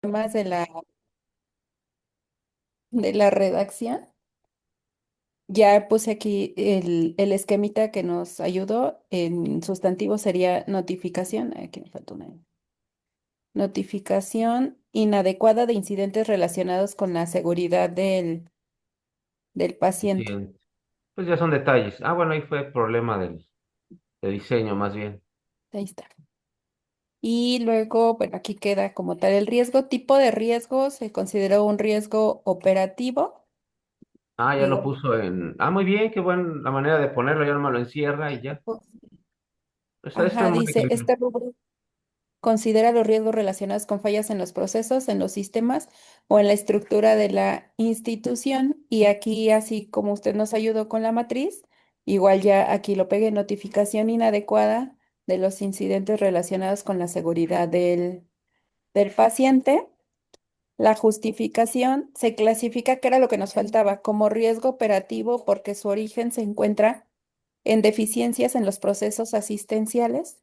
temas de la redacción. Ya puse aquí el esquemita que nos ayudó. En sustantivo sería notificación. Aquí me falta una. Notificación inadecuada de incidentes relacionados con la seguridad del paciente. Sí, pues ya son detalles. Ah, bueno, ahí fue problema de diseño más bien. Ahí está. Y luego, bueno, aquí queda como tal el riesgo. Tipo de riesgo se consideró un riesgo operativo. Ah, ya lo Digo, puso en... Ah, muy bien, qué buena la manera de ponerlo, ya no me lo encierra y ya. pues, Está ajá, muy dice, claro. este rubro considera los riesgos relacionados con fallas en los procesos, en los sistemas o en la estructura de la institución. Y aquí, así como usted nos ayudó con la matriz, igual ya aquí lo pegué, notificación inadecuada de los incidentes relacionados con la seguridad del paciente. La justificación se clasifica, que era lo que nos faltaba, como riesgo operativo porque su origen se encuentra en deficiencias en los procesos asistenciales,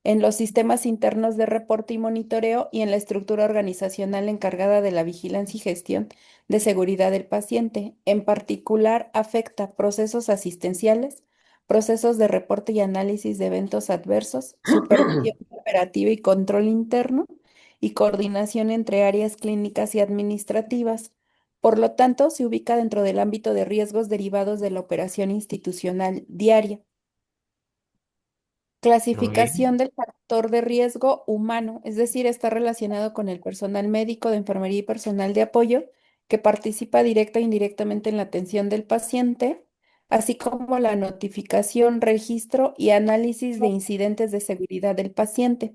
en los sistemas internos de reporte y monitoreo y en la estructura organizacional encargada de la vigilancia y gestión de seguridad del paciente. En particular, afecta procesos asistenciales, procesos de reporte y análisis de eventos adversos, supervisión operativa y control interno y coordinación entre áreas clínicas y administrativas. Por lo tanto, se ubica dentro del ámbito de riesgos derivados de la operación institucional diaria. Muy bien. Clasificación del factor de riesgo humano, es decir, está relacionado con el personal médico, de enfermería y personal de apoyo que participa directa e indirectamente en la atención del paciente, así como la notificación, registro y análisis de incidentes de seguridad del paciente.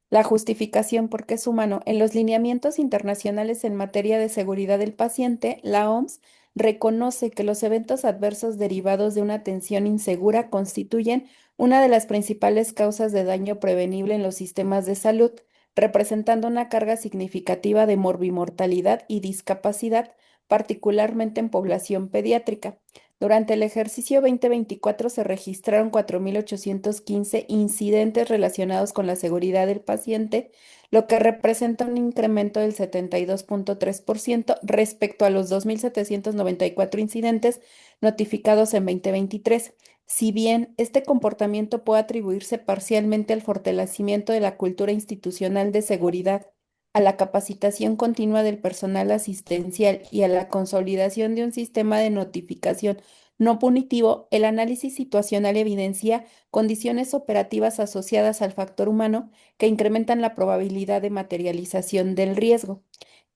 La justificación porque es humano. En los lineamientos internacionales en materia de seguridad del paciente, la OMS reconoce que los eventos adversos derivados de una atención insegura constituyen una de las principales causas de daño prevenible en los sistemas de salud, representando una carga significativa de morbimortalidad y discapacidad, particularmente en población pediátrica. Durante el ejercicio 2024 se registraron 4.815 incidentes relacionados con la seguridad del paciente, lo que representa un incremento del 72,3% respecto a los 2.794 incidentes notificados en 2023. Si bien este comportamiento puede atribuirse parcialmente al fortalecimiento de la cultura institucional de seguridad, a la capacitación continua del personal asistencial y a la consolidación de un sistema de notificación no punitivo, el análisis situacional evidencia condiciones operativas asociadas al factor humano que incrementan la probabilidad de materialización del riesgo.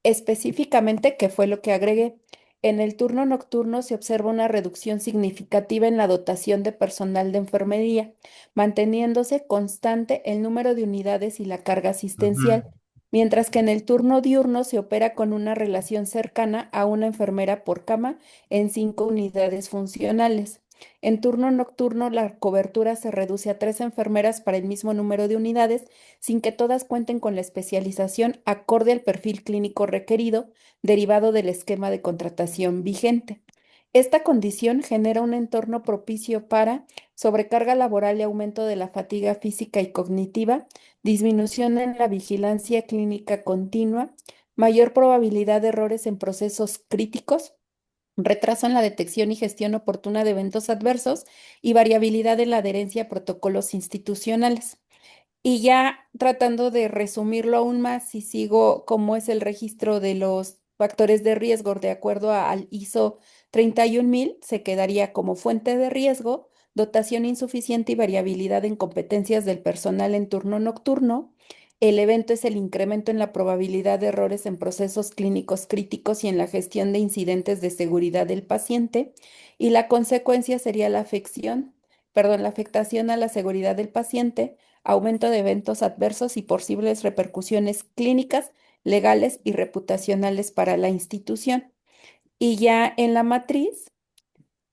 Específicamente, ¿qué fue lo que agregué? En el turno nocturno se observa una reducción significativa en la dotación de personal de enfermería, manteniéndose constante el número de unidades y la carga Ujú. asistencial, mientras que en el turno diurno se opera con una relación cercana a una enfermera por cama en 5 unidades funcionales. En turno nocturno, la cobertura se reduce a 3 enfermeras para el mismo número de unidades, sin que todas cuenten con la especialización acorde al perfil clínico requerido, derivado del esquema de contratación vigente. Esta condición genera un entorno propicio para sobrecarga laboral y aumento de la fatiga física y cognitiva, disminución en la vigilancia clínica continua, mayor probabilidad de errores en procesos críticos, retraso en la detección y gestión oportuna de eventos adversos y variabilidad en la adherencia a protocolos institucionales. Y ya tratando de resumirlo aún más, si sigo cómo es el registro de los factores de riesgo de acuerdo al ISO 31000, se quedaría como fuente de riesgo, dotación insuficiente y variabilidad en competencias del personal en turno nocturno. El evento es el incremento en la probabilidad de errores en procesos clínicos críticos y en la gestión de incidentes de seguridad del paciente. Y la consecuencia sería la afectación a la seguridad del paciente, aumento de eventos adversos y posibles repercusiones clínicas, legales y reputacionales para la institución. Y ya en la matriz,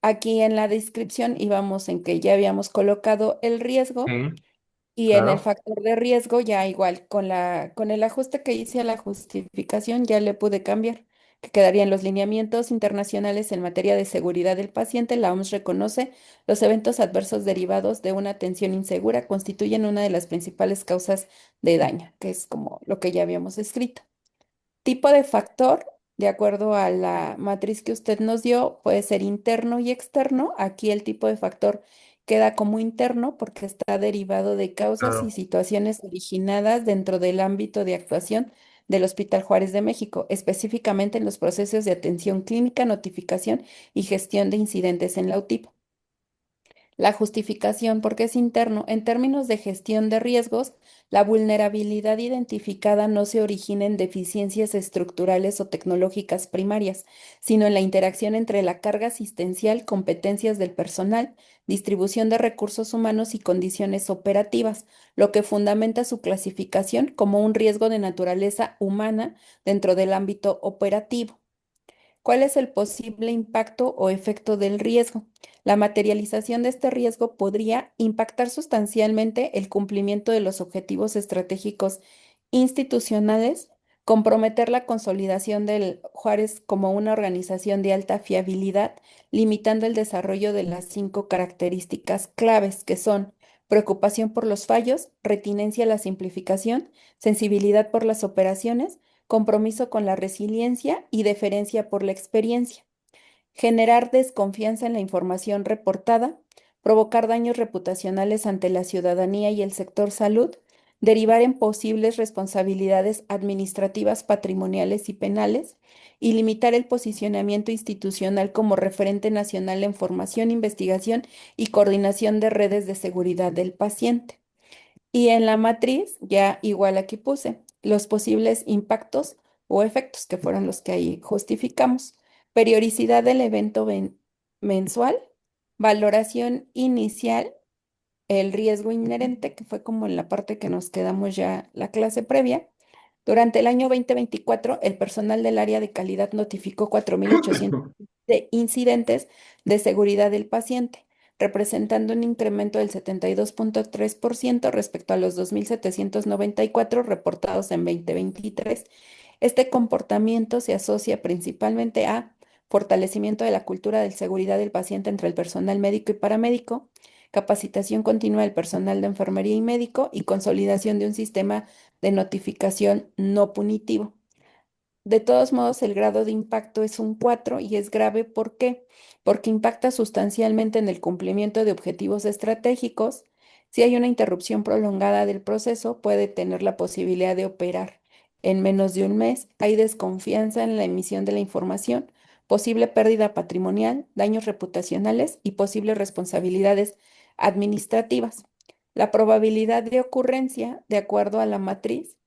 aquí en la descripción íbamos en que ya habíamos colocado el riesgo Sí, y en el claro. factor de riesgo ya igual con el ajuste que hice a la justificación ya le pude cambiar. que quedaría en los lineamientos internacionales en materia de seguridad del paciente. La OMS reconoce los eventos adversos derivados de una atención insegura constituyen una de las principales causas de daño, que es como lo que ya habíamos escrito. Tipo de factor, de acuerdo a la matriz que usted nos dio, puede ser interno y externo. Aquí el tipo de factor queda como interno porque está derivado de causas y Claro. situaciones originadas dentro del ámbito de actuación del Hospital Juárez de México, específicamente en los procesos de atención clínica, notificación y gestión de incidentes en la UTIP. La justificación, porque es interno, en términos de gestión de riesgos, la vulnerabilidad identificada no se origina en deficiencias estructurales o tecnológicas primarias, sino en la interacción entre la carga asistencial, competencias del personal, distribución de recursos humanos y condiciones operativas, lo que fundamenta su clasificación como un riesgo de naturaleza humana dentro del ámbito operativo. ¿Cuál es el posible impacto o efecto del riesgo? La materialización de este riesgo podría impactar sustancialmente el cumplimiento de los objetivos estratégicos institucionales, comprometer la consolidación del Juárez como una organización de alta fiabilidad, limitando el desarrollo de las 5 características claves que son preocupación por los fallos, retinencia a la simplificación, sensibilidad por las operaciones, compromiso con la resiliencia y deferencia por la experiencia, generar desconfianza en la información reportada, provocar daños reputacionales ante la ciudadanía y el sector salud, derivar en posibles responsabilidades administrativas, patrimoniales y penales, y limitar el posicionamiento institucional como referente nacional en formación, investigación y coordinación de redes de seguridad del paciente. Y en la matriz, ya igual aquí puse los posibles impactos o efectos, que fueron los que ahí justificamos. Periodicidad del evento mensual, valoración inicial, el riesgo inherente, que fue como en la parte que nos quedamos ya la clase previa. Durante el año 2024, el personal del área de calidad notificó 4.800 de incidentes de seguridad del paciente, representando un incremento del 72,3% respecto a los 2.794 reportados en 2023. Este comportamiento se asocia principalmente a fortalecimiento de la cultura de seguridad del paciente entre el personal médico y paramédico, capacitación continua del personal de enfermería y médico y consolidación de un sistema de notificación no punitivo. De todos modos, el grado de impacto es un 4 y es grave. ¿Por qué? Porque impacta sustancialmente en el cumplimiento de objetivos estratégicos. Si hay una interrupción prolongada del proceso, puede tener la posibilidad de operar en menos de un mes. Hay desconfianza en la emisión de la información, posible pérdida patrimonial, daños reputacionales y posibles responsabilidades administrativas. La probabilidad de ocurrencia, de acuerdo a la matriz,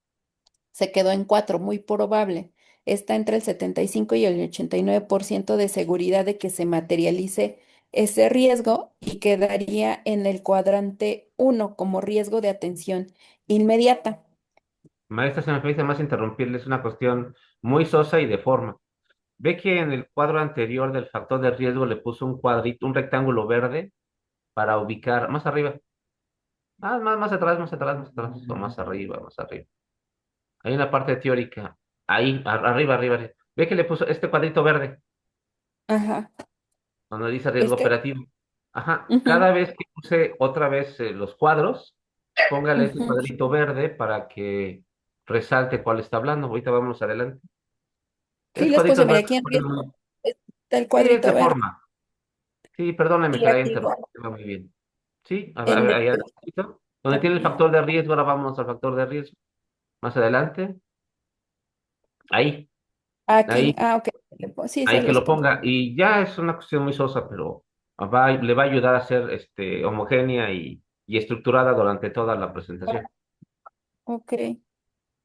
se quedó en 4, muy probable. Está entre el 75 y el 89% de seguridad de que se materialice ese riesgo y quedaría en el cuadrante 1 como riesgo de atención inmediata. Maestra, se me permite más interrumpirle, es una cuestión muy sosa y de forma. Ve que en el cuadro anterior del factor de riesgo le puso un cuadrito, un rectángulo verde para ubicar más arriba. Más atrás, más atrás, más atrás, o más arriba, más arriba. Hay una parte teórica. Ahí, arriba, arriba, arriba. Ve que le puso este cuadrito verde, Ajá. donde dice riesgo Este. operativo. Ajá. Ujú, Cada vez que use otra vez los cuadros, póngale ese ujú. cuadrito verde para que resalte cuál está hablando. Ahorita vamos adelante. Sí, Esos les puse, cuadritos mira, verdes aquí en ponen riesgo está el sí, es cuadrito de verde forma. Sí, perdóneme y que la haya aquí igual, interrumpido muy bien. Sí, a en ver, allá, negro adelantito, donde tiene el también. factor de riesgo, ahora vámonos al factor de riesgo. Más adelante, ahí, Aquí, ahí, ok. Sí, se ahí que los lo puse. ponga. Y ya es una cuestión muy sosa, pero le va a ayudar a ser homogénea y estructurada durante toda la presentación. Ok.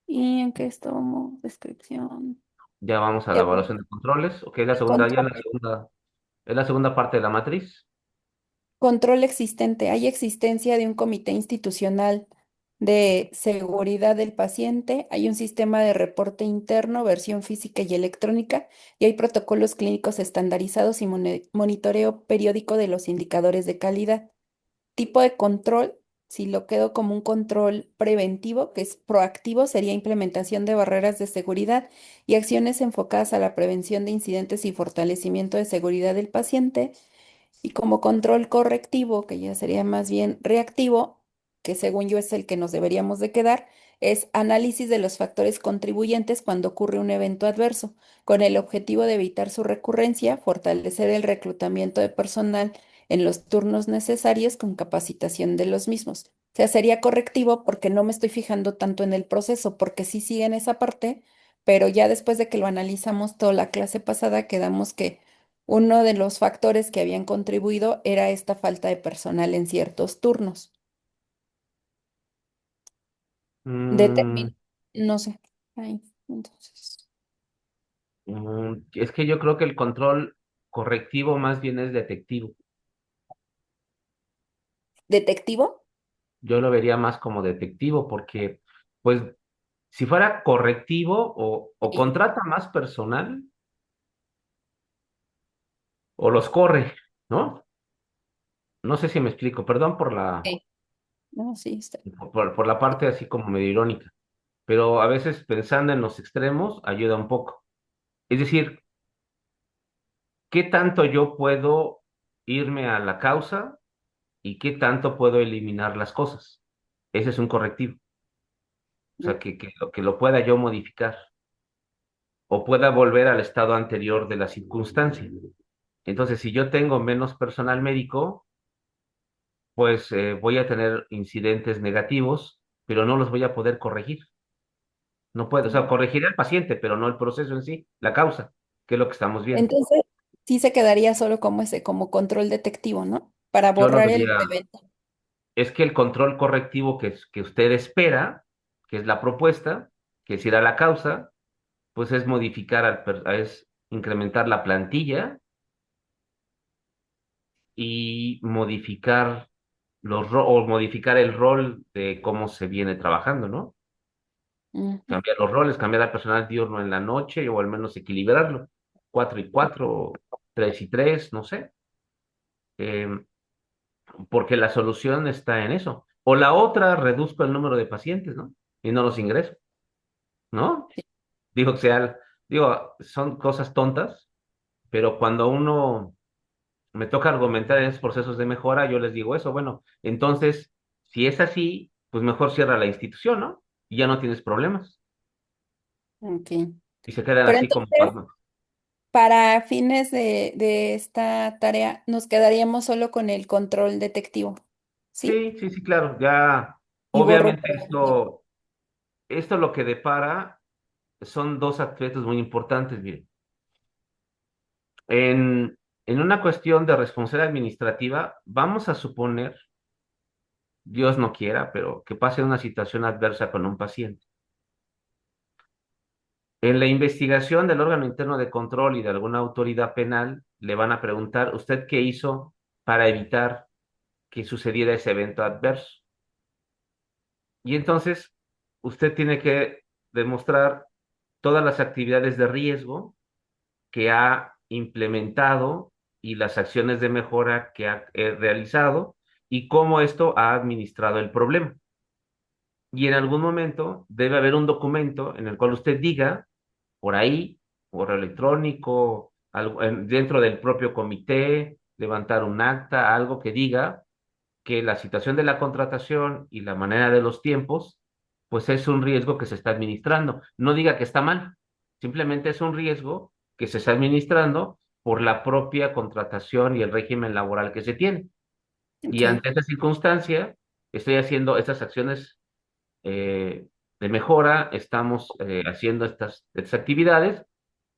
¿Y en qué estamos? Descripción. Ya vamos a la evaluación de controles, ok, la segunda, ya en Control. la segunda, es la segunda parte de la matriz. Control existente. Hay existencia de un comité institucional de seguridad del paciente. Hay un sistema de reporte interno, versión física y electrónica. Y hay protocolos clínicos estandarizados y monitoreo periódico de los indicadores de calidad. Tipo de control. Si lo quedo como un control preventivo, que es proactivo, sería implementación de barreras de seguridad y acciones enfocadas a la prevención de incidentes y fortalecimiento de seguridad del paciente. Y como control correctivo, que ya sería más bien reactivo, que según yo es el que nos deberíamos de quedar, es análisis de los factores contribuyentes cuando ocurre un evento adverso, con el objetivo de evitar su recurrencia, fortalecer el reclutamiento de personal en los turnos necesarios con capacitación de los mismos. O sea, sería correctivo porque no me estoy fijando tanto en el proceso, porque sí sigue en esa parte, pero ya después de que lo analizamos toda la clase pasada, quedamos que uno de los factores que habían contribuido era esta falta de personal en ciertos turnos. Mm, Determin, no sé. Ay, entonces, es que yo creo que el control correctivo más bien es detectivo. ¿detectivo? Yo lo vería más como detectivo porque, pues, si fuera correctivo o Sí, contrata más personal o los corre, ¿no? No sé si me explico, perdón sí. No, sí, está. por la parte así como medio irónica, pero a veces pensando en los extremos ayuda un poco. Es decir, ¿qué tanto yo puedo irme a la causa y qué tanto puedo eliminar las cosas? Ese es un correctivo, o sea, que lo pueda yo modificar o pueda volver al estado anterior de la circunstancia. Entonces, si yo tengo menos personal médico, pues voy a tener incidentes negativos, pero no los voy a poder corregir. No puedo, o sea, Mm. corregiré al paciente, pero no el proceso en sí, la causa, que es lo que estamos viendo. Entonces, sí se quedaría solo como ese, como control detectivo, ¿no? Para Yo lo borrar el vería, evento. es que el control correctivo que usted espera, que es la propuesta, que es ir a la causa, pues es modificar, es incrementar la plantilla y modificar o modificar el rol de cómo se viene trabajando, ¿no? Ujú. Cambiar los roles, cambiar al personal diurno en la noche o al menos equilibrarlo. 4 y 4, 3 y 3, no sé. Eh, porque la solución está en eso. O la otra, reduzco el número de pacientes, ¿no? Y no los ingreso, ¿no? Digo que sea, digo, son cosas tontas, pero cuando uno me toca argumentar en esos procesos de mejora, yo les digo eso, bueno, entonces, si es así, pues mejor cierra la institución, ¿no? Y ya no tienes problemas. Ok. Y se quedan Pero así como entonces, pasmas. para fines de esta tarea, nos quedaríamos solo con el control detectivo, ¿sí? Sí, sí, sí, claro, ya, Y borro obviamente preventivo. esto lo que depara son dos aspectos muy importantes, miren. En una cuestión de responsabilidad administrativa, vamos a suponer, Dios no quiera, pero que pase una situación adversa con un paciente. En la investigación del órgano interno de control y de alguna autoridad penal, le van a preguntar, ¿usted qué hizo para evitar que sucediera ese evento adverso? Y entonces, usted tiene que demostrar todas las actividades de riesgo que ha implementado y las acciones de mejora que ha realizado y cómo esto ha administrado el problema. Y en algún momento debe haber un documento en el cual usted diga, por ahí, correo electrónico, dentro del propio comité, levantar un acta, algo que diga que la situación de la contratación y la manera de los tiempos, pues es un riesgo que se está administrando. No diga que está mal, simplemente es un riesgo que se está administrando por la propia contratación y el régimen laboral que se tiene. Y Ok, ante esta circunstancia, estoy haciendo estas acciones de mejora, estamos haciendo estas actividades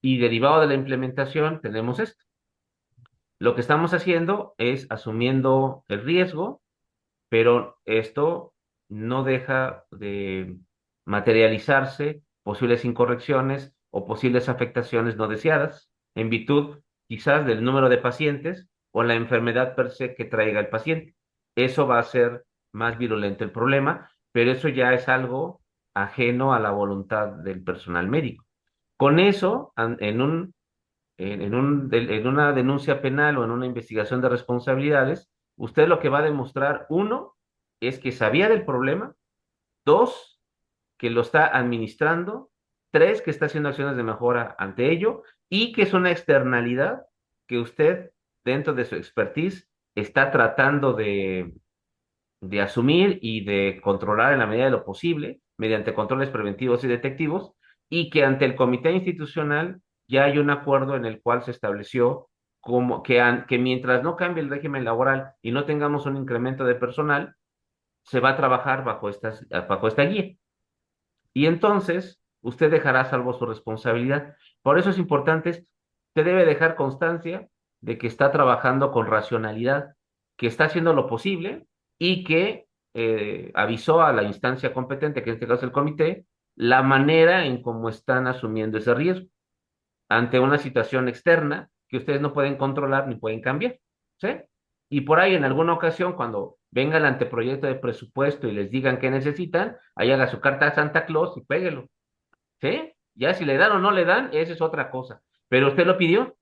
y derivado de la implementación tenemos esto. Lo que estamos haciendo es asumiendo el riesgo, pero esto no deja de materializarse posibles incorrecciones o posibles afectaciones no deseadas en virtud quizás del número de pacientes o la enfermedad per se que traiga el paciente. Eso va a ser más virulento el problema, pero eso ya es algo ajeno a la voluntad del personal médico. Con eso, en una denuncia penal o en una investigación de responsabilidades, usted lo que va a demostrar, uno, es que sabía del problema, dos, que lo está administrando, tres, que está haciendo acciones de mejora ante ello, y que es una externalidad que usted, dentro de su expertise, está tratando de asumir y de controlar en la medida de lo posible, mediante controles preventivos y detectivos, y que ante el comité institucional ya hay un acuerdo en el cual se estableció como que mientras no cambie el régimen laboral y no tengamos un incremento de personal, se va a trabajar bajo esta guía. Y entonces usted dejará a salvo su responsabilidad. Por eso es importante, usted debe dejar constancia de que está trabajando con racionalidad, que está haciendo lo posible y que avisó a la instancia competente, que en este caso es el comité, la manera en cómo están asumiendo ese riesgo ante una situación externa que ustedes no pueden controlar ni pueden cambiar, ¿sí? Y por ahí en alguna ocasión, cuando venga el anteproyecto de presupuesto y les digan qué necesitan, ahí haga su carta a Santa Claus y péguelo, ¿sí? Ya si le dan o no le dan, esa es otra cosa. Pero usted lo pidió,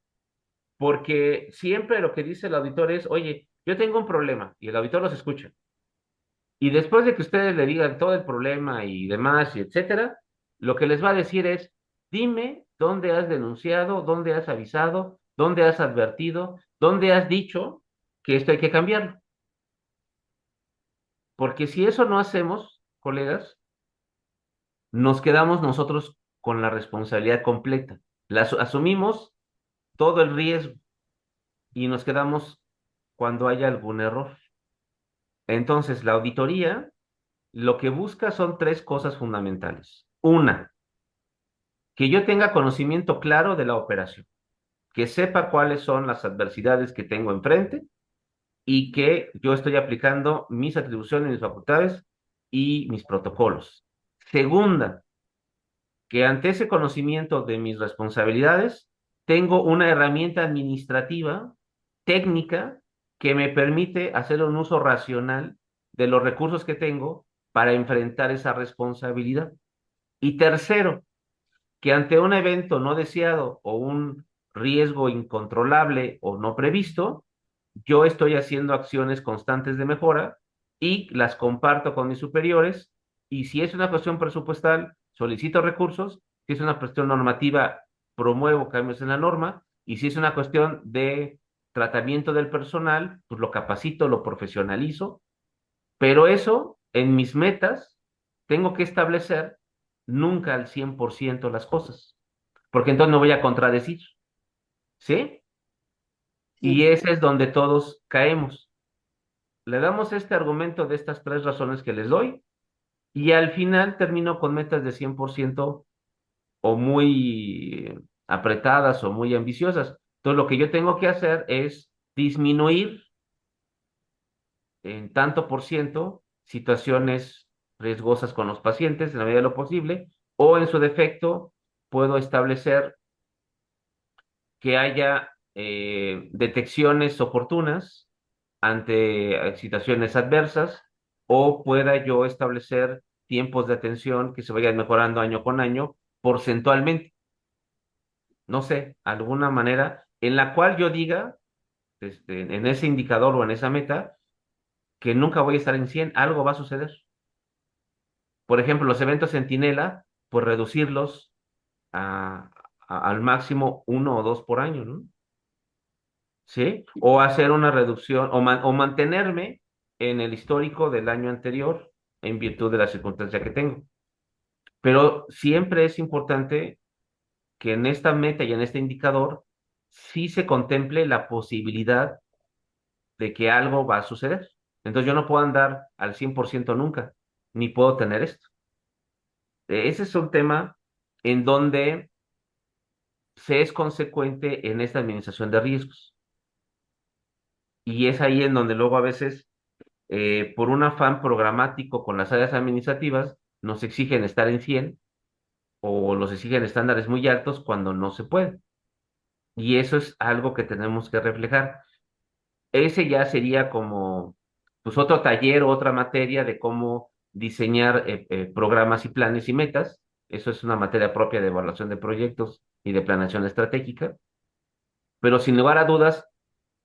porque siempre lo que dice el auditor es, oye, yo tengo un problema, y el auditor los escucha. Y después de que ustedes le digan todo el problema y demás, y etcétera, lo que les va a decir es, dime dónde has denunciado, dónde has avisado, dónde has advertido, dónde has dicho que esto hay que cambiarlo. Porque si eso no hacemos, colegas, nos quedamos nosotros con la responsabilidad completa. Asumimos todo el riesgo y nos quedamos cuando haya algún error. Entonces, la auditoría lo que busca son tres cosas fundamentales. Una, que yo tenga conocimiento claro de la operación, que sepa cuáles son las adversidades que tengo enfrente y que yo estoy aplicando mis atribuciones, mis facultades y mis protocolos. Segunda, que ante ese conocimiento de mis responsabilidades, tengo una herramienta administrativa, técnica, que me permite hacer un uso racional de los recursos que tengo para enfrentar esa responsabilidad. Y tercero, que ante un evento no deseado o un riesgo incontrolable o no previsto, yo estoy haciendo acciones constantes de mejora y las comparto con mis superiores. Y si es una cuestión presupuestal, solicito recursos. Si es una cuestión normativa, promuevo cambios en la norma. Y si es una cuestión de tratamiento del personal, pues lo capacito, lo profesionalizo. Pero eso, en mis metas, tengo que establecer nunca al 100% las cosas, porque entonces no voy a contradecir, ¿sí? Y Sí. ese es donde todos caemos. Le damos este argumento de estas tres razones que les doy y al final termino con metas de 100% o muy apretadas o muy ambiciosas. Entonces lo que yo tengo que hacer es disminuir en tanto por ciento situaciones riesgosas con los pacientes en la medida de lo posible o en su defecto puedo establecer que haya detecciones oportunas ante situaciones adversas o pueda yo establecer tiempos de atención que se vayan mejorando año con año porcentualmente, no sé, alguna manera en la cual yo diga, en ese indicador o en esa meta, que nunca voy a estar en 100, algo va a suceder. Por ejemplo, los eventos centinela, pues reducirlos a, al máximo uno o dos por año, ¿no? ¿Sí? O hacer una reducción o mantenerme en el histórico del año anterior en virtud de la circunstancia que tengo. Pero siempre es importante que en esta meta y en este indicador sí se contemple la posibilidad de que algo va a suceder. Entonces yo no puedo andar al 100% nunca, ni puedo tener esto. Ese es un tema en donde se es consecuente en esta administración de riesgos. Y es ahí en donde luego a veces por un afán programático con las áreas administrativas, nos exigen estar en 100 o nos exigen estándares muy altos cuando no se puede. Y eso es algo que tenemos que reflejar. Ese ya sería como pues otro taller o otra materia de cómo diseñar programas y planes y metas. Eso es una materia propia de evaluación de proyectos y de planeación estratégica. Pero sin lugar a dudas,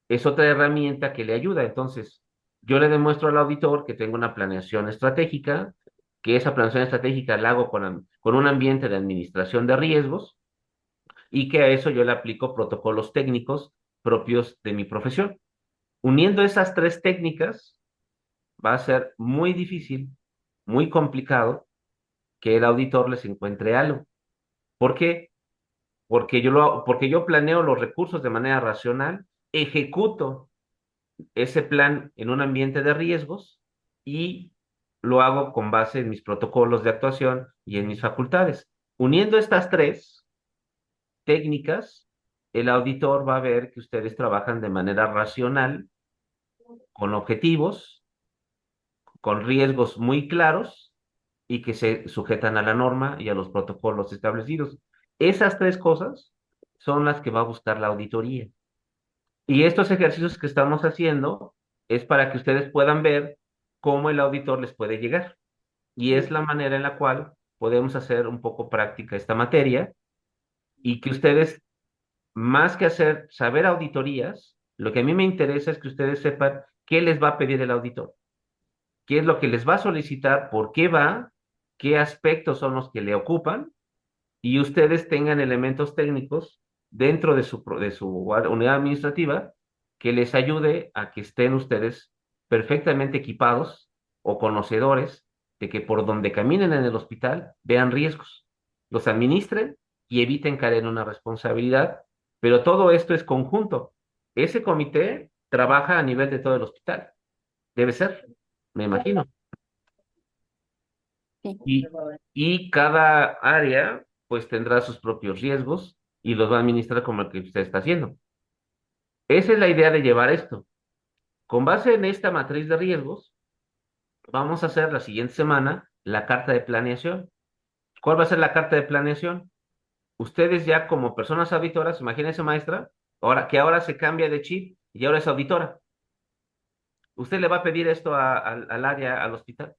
es otra herramienta que le ayuda. Entonces, yo le demuestro al auditor que tengo una planeación estratégica, que esa planeación estratégica la hago con un ambiente de administración de riesgos y que a eso yo le aplico protocolos técnicos propios de mi profesión. Uniendo esas tres técnicas, va a ser muy difícil, muy complicado que el auditor les encuentre algo. ¿Por qué? Porque yo planeo los recursos de manera racional, ejecuto ese plan en un ambiente de riesgos y lo hago con base en mis protocolos de actuación y en mis facultades. Uniendo estas tres técnicas, el auditor va a ver que ustedes trabajan de manera racional, con objetivos, con riesgos muy claros y que se sujetan a la norma y a los protocolos establecidos. Esas tres cosas son las que va a buscar la auditoría. Y estos ejercicios que estamos haciendo es para que ustedes puedan ver cómo el auditor les puede llegar. Y es la manera en la cual podemos hacer un poco práctica esta materia y que ustedes, más que saber auditorías, lo que a mí me interesa es que ustedes sepan qué les va a pedir el auditor, qué es lo que les va a solicitar, por qué va, qué aspectos son los que le ocupan y ustedes tengan elementos técnicos dentro de su unidad administrativa que les ayude a que estén ustedes perfectamente equipados o conocedores de que por donde caminen en el hospital vean riesgos, los administren y eviten caer en una responsabilidad, pero todo esto es conjunto. Ese comité trabaja a nivel de todo el hospital, debe ser, me imagino. Sí. Y, y cada área pues tendrá sus propios riesgos y los va a administrar como el que usted está haciendo. Esa es la idea de llevar esto. Con base en esta matriz de riesgos, vamos a hacer la siguiente semana la carta de planeación. ¿Cuál va a ser la carta de planeación? Ustedes ya como personas auditoras, imagínense maestra, ahora se cambia de chip y ahora es auditora. Usted le va a pedir esto al área, al hospital.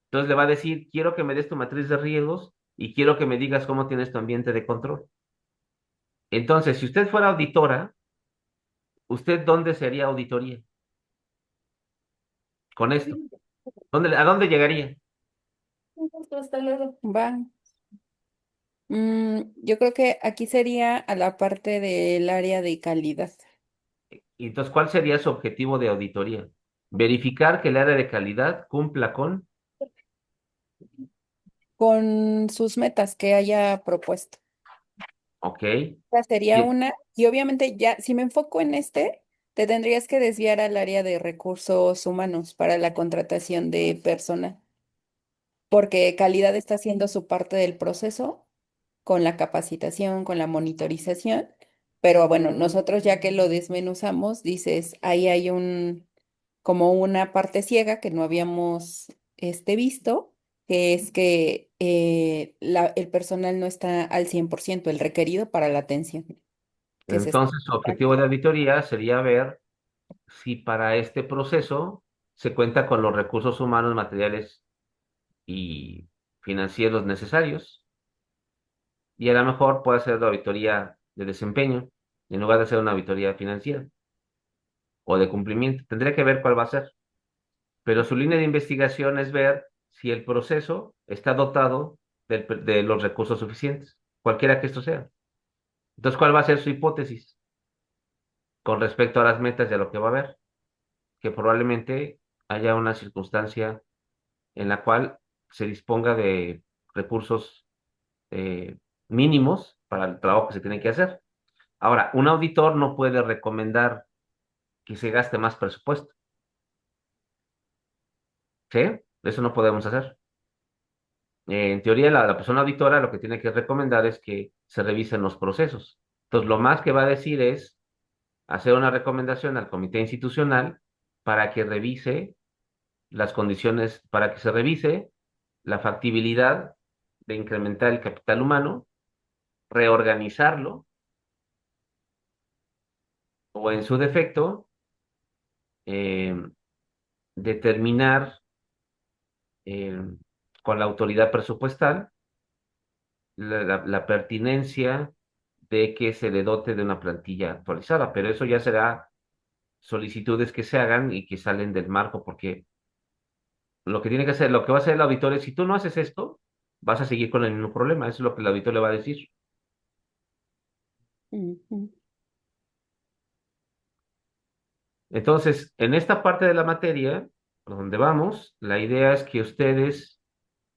Entonces le va a decir, quiero que me des tu matriz de riesgos y quiero que me digas cómo tienes tu ambiente de control. Entonces, si usted fuera auditora, ¿usted dónde sería auditoría con esto? ¿A dónde llegaría? Hasta luego. Va. Yo creo que aquí sería a la parte del área de calidad, Y entonces, ¿cuál sería su objetivo de auditoría? Verificar que el área de calidad cumpla con, con sus metas que haya propuesto. ok, Esa sería y una, y obviamente ya, si me enfoco en este, te tendrías que desviar al área de recursos humanos para la contratación de personal, porque calidad está haciendo su parte del proceso con la capacitación, con la monitorización, pero bueno, nosotros ya que lo desmenuzamos, dices, ahí hay como una parte ciega que no habíamos visto, que es que el personal no está al 100% el requerido para la atención que se está. entonces su objetivo de auditoría sería ver si para este proceso se cuenta con los recursos humanos, materiales y financieros necesarios. Y a lo mejor puede ser la auditoría de desempeño en lugar de ser una auditoría financiera o de cumplimiento. Tendría que ver cuál va a ser. Pero su línea de investigación es ver si el proceso está dotado de los recursos suficientes, cualquiera que esto sea. Entonces, ¿cuál va a ser su hipótesis con respecto a las metas y a lo que va a haber? Que probablemente haya una circunstancia en la cual se disponga de recursos eh, mínimos para el trabajo que se tiene que hacer. Ahora, un auditor no puede recomendar que se gaste más presupuesto, ¿sí? Eso no podemos hacer. En teoría, la persona auditora lo que tiene que recomendar es que se revisen los procesos. Entonces, lo más que va a decir es hacer una recomendación al comité institucional para que revise las condiciones, para que se revise la factibilidad de incrementar el capital humano, reorganizarlo o, en su defecto, eh, determinar eh, con la autoridad presupuestal la pertinencia de que se le dote de una plantilla actualizada, pero eso ya será solicitudes que se hagan y que salen del marco, porque lo que tiene que hacer, lo que va a hacer el auditor es, si tú no haces esto, vas a seguir con el mismo problema. Eso es lo que el auditor le va a decir. Ujú. Entonces, en esta parte de la materia, por donde vamos, la idea es que ustedes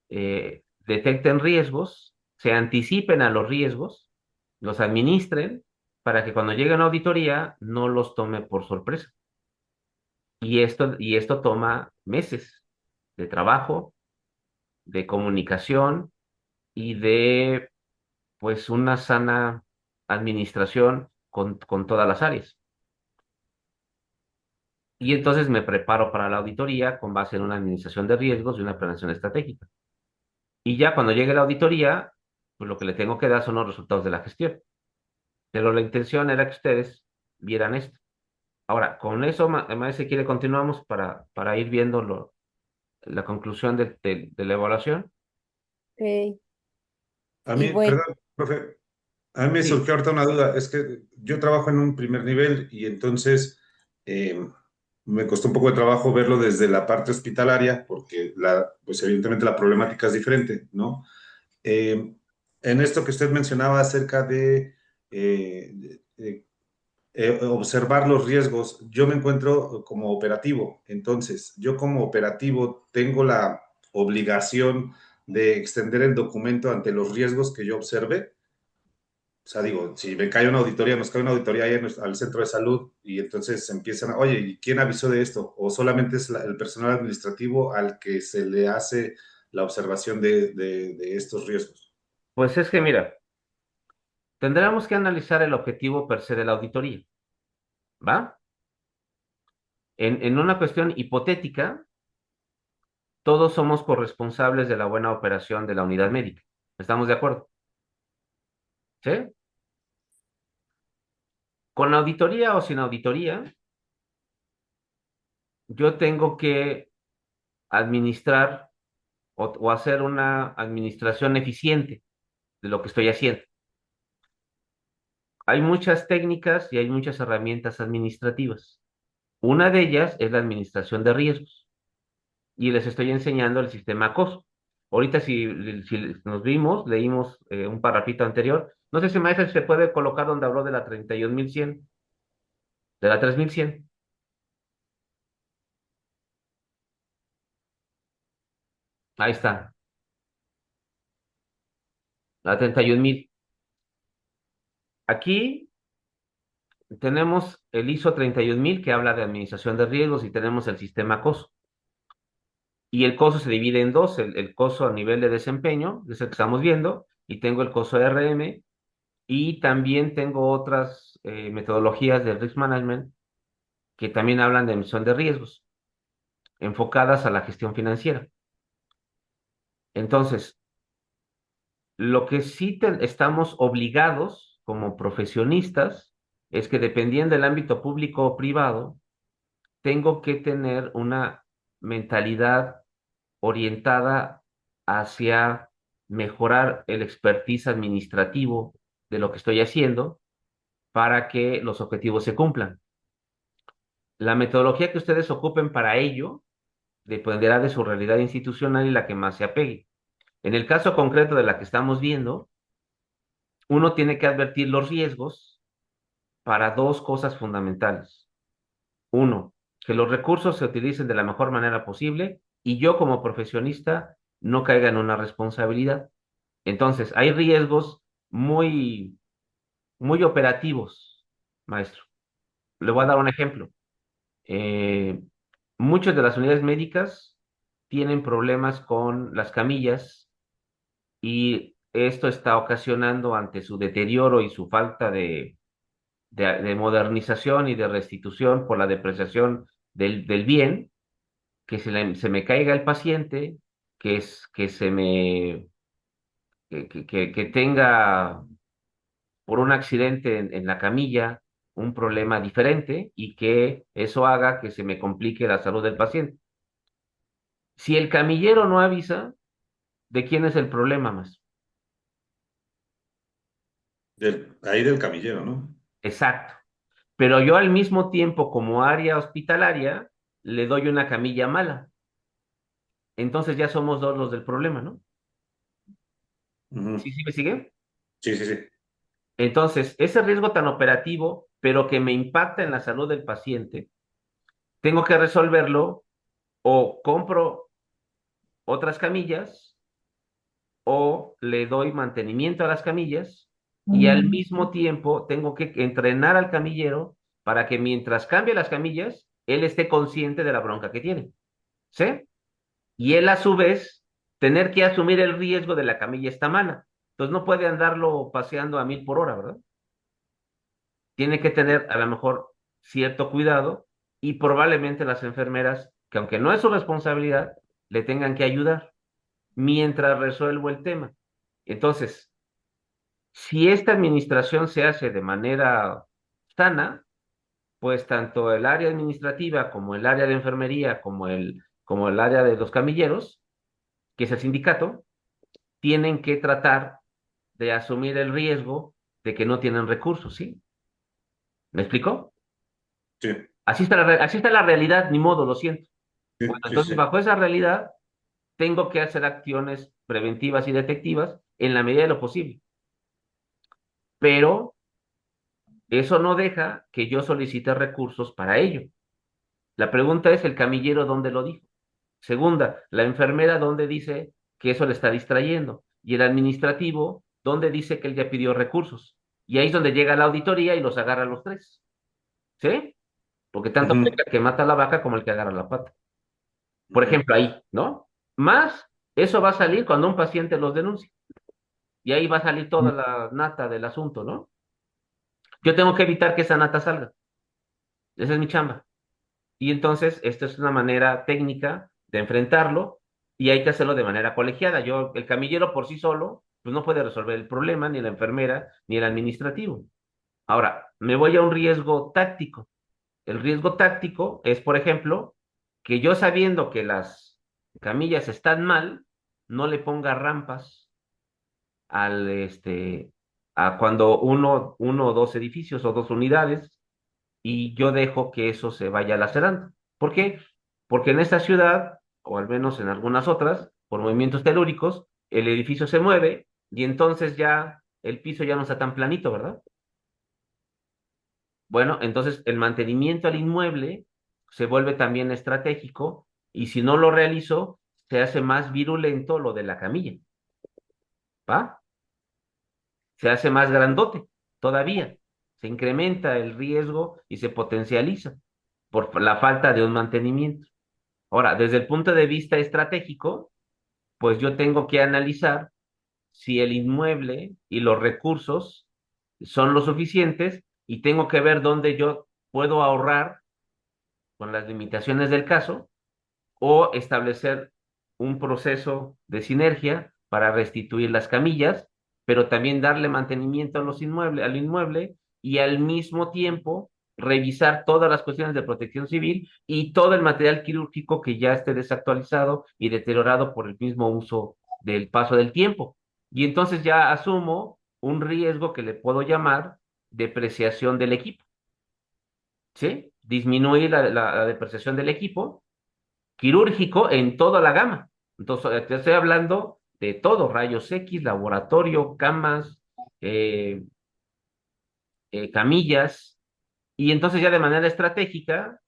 detecten riesgos, se anticipen a los riesgos, los administren, para que cuando llegue una auditoría no los tome por sorpresa. Y esto toma meses de trabajo, de comunicación y de, pues, una sana administración con todas las áreas. Y entonces me preparo para la auditoría con base en una administración de riesgos y una planeación estratégica. Y ya cuando llegue la auditoría, pues lo que le tengo que dar son los resultados de la gestión. Pero la intención era que ustedes vieran esto. Ahora, con eso, además, si quiere, continuamos para ir viendo la conclusión de la evaluación. Ok. A Y mí, bueno, perdón, profe, a mí me Sí, surgió ahorita una duda. Es que yo trabajo en un primer nivel y entonces eh, me costó un poco de trabajo verlo desde la parte hospitalaria porque pues evidentemente la problemática es diferente, ¿no? Eh, en esto que usted mencionaba acerca de observar los riesgos, yo me encuentro como operativo. Entonces, yo como operativo tengo la obligación de extender el documento ante los riesgos que yo observe. O sea, digo, si me cae una auditoría, nos cae una auditoría ahí al centro de salud y entonces empiezan, oye, ¿y quién avisó de esto? O solamente es el personal administrativo al que se le hace la observación de estos riesgos. pues es que mira, tendríamos que analizar el objetivo per se de la auditoría, ¿va? En una cuestión hipotética, todos somos corresponsables de la buena operación de la unidad médica. ¿Estamos de acuerdo? ¿Sí? Con auditoría o sin auditoría, yo tengo que administrar o hacer una administración eficiente de lo que estoy haciendo. Hay muchas técnicas y hay muchas herramientas administrativas. Una de ellas es la administración de riesgos y les estoy enseñando el sistema COSO. Ahorita si nos vimos, leímos un parrafito anterior. No sé si maestra se puede colocar donde habló de la 31.100, de la 3.100. Ahí está, la 31.000. Aquí tenemos el ISO 31000 que habla de administración de riesgos y tenemos el sistema COSO. Y el COSO se divide en dos, el COSO a nivel de desempeño, que es el que estamos viendo, y tengo el COSO RM, y también tengo otras metodologías de risk management que también hablan de emisión de riesgos, enfocadas a la gestión financiera. Entonces, lo que sí estamos obligados como profesionistas es que dependiendo del ámbito público o privado, tengo que tener una mentalidad orientada hacia mejorar el expertise administrativo de lo que estoy haciendo para que los objetivos se cumplan. La metodología que ustedes ocupen para ello dependerá de su realidad institucional y la que más se apegue. En el caso concreto de la que estamos viendo, uno tiene que advertir los riesgos para dos cosas fundamentales. Uno, que los recursos se utilicen de la mejor manera posible y yo como profesionista no caiga en una responsabilidad. Entonces, hay riesgos muy, muy operativos, maestro. Le voy a dar un ejemplo. Eh, Muchas de las unidades médicas tienen problemas con las camillas y esto está ocasionando ante su deterioro y su falta de modernización y de restitución por la depreciación del bien, que se me caiga el paciente, que se me, que tenga por un accidente en la camilla un problema diferente y que eso haga que se me complique la salud del paciente. Si el camillero no avisa, ¿de quién es el problema más? Ahí del camillero, ¿no? Exacto. pero yo al mismo tiempo, como área hospitalaria, le doy una camilla mala. Entonces ya somos dos los del problema, ¿no? Ujú. ¿Sí, sí me sigue? Sí, sí, sí. Entonces, ese riesgo tan operativo, pero que me impacta en la salud del paciente, tengo que resolverlo o compro otras camillas o le doy mantenimiento a las camillas y al mismo tiempo tengo que entrenar al camillero para que mientras cambie las camillas, él esté consciente de la bronca que tiene, ¿sí? Y él a su vez tener que asumir el riesgo de la camilla está mala. Entonces no puede andarlo paseando a 1000 por hora, ¿verdad? Tiene que tener a lo mejor cierto cuidado y probablemente las enfermeras, que aunque no es su responsabilidad, le tengan que ayudar mientras resuelvo el tema. Entonces, si esta administración se hace de manera sana, pues tanto el área administrativa como el área de enfermería, como el área de los camilleros, que es el sindicato, tienen que tratar de asumir el riesgo de que no tienen recursos, ¿sí? ¿Me explicó? Sí, Así está la realidad, ni modo, lo siento. Bueno, sí, sí, entonces sí. bajo esa realidad tengo que hacer acciones preventivas y detectivas en la medida de lo posible, pero eso no deja que yo solicite recursos para ello. La pregunta es, ¿el camillero dónde lo dijo? Segunda, la enfermera dónde dice que eso le está distrayendo. Y el administrativo dónde dice que él ya pidió recursos. Y ahí es donde llega la auditoría y los agarra a los tres. ¿Sí? Porque tanto Ujú, aplica el que mata la vaca como el que agarra la pata. Por ujú, ejemplo, ahí, ¿no? Más, eso va a salir cuando un paciente los denuncie. Y ahí va a salir toda la nata del asunto, ¿no? Yo tengo que evitar que esa nata salga. Esa es mi chamba. Y entonces, esto es una manera técnica de enfrentarlo y hay que hacerlo de manera colegiada. El camillero por sí solo, pues no puede resolver el problema, ni la enfermera, ni el administrativo. Ahora, me voy a un riesgo táctico. El riesgo táctico es, por ejemplo, que yo sabiendo que las camillas están mal, no le ponga rampas al, a cuando uno o dos edificios o dos unidades y yo dejo que eso se vaya lacerando. ¿Por qué? Porque en esta ciudad, o al menos en algunas otras, por movimientos telúricos, el edificio se mueve y entonces ya el piso ya no está tan planito, ¿verdad? Bueno, entonces el mantenimiento al inmueble se vuelve también estratégico y si no lo realizo, se hace más virulento lo de la camilla, ¿va? Se hace más grandote todavía. Se incrementa el riesgo y se potencializa por la falta de un mantenimiento. Ahora, desde el punto de vista estratégico, pues yo tengo que analizar si el inmueble y los recursos son lo suficientes y tengo que ver dónde yo puedo ahorrar con las limitaciones del caso o establecer un proceso de sinergia para restituir las camillas, pero también darle mantenimiento a al inmueble y al mismo tiempo revisar todas las cuestiones de protección civil y todo el material quirúrgico que ya esté desactualizado y deteriorado por el mismo uso del paso del tiempo. Y entonces ya asumo un riesgo que le puedo llamar depreciación del equipo, ¿sí? Disminuir la depreciación del equipo quirúrgico en toda la gama. Entonces, te estoy hablando de todo, rayos X, laboratorio, camas, eh, camillas, y entonces ya de manera estratégica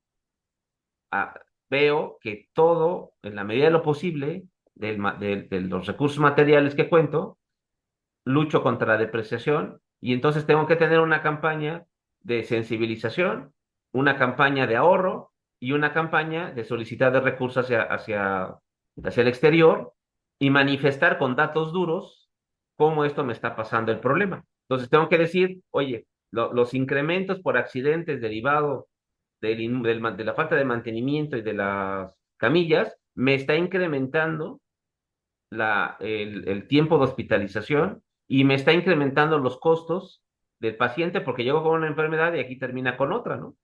ah, veo que todo, en la medida de lo posible, de los recursos materiales que cuento, lucho contra la depreciación y entonces tengo que tener una campaña de sensibilización, una campaña de ahorro y una campaña de solicitar de recursos hacia el exterior y manifestar con datos duros cómo esto me está pasando el problema. Entonces tengo que decir, oye, los incrementos por accidentes derivados de la falta de mantenimiento y de las camillas me está incrementando el tiempo de hospitalización y me está incrementando los costos del paciente porque llegó con una enfermedad y aquí termina con otra, ¿no?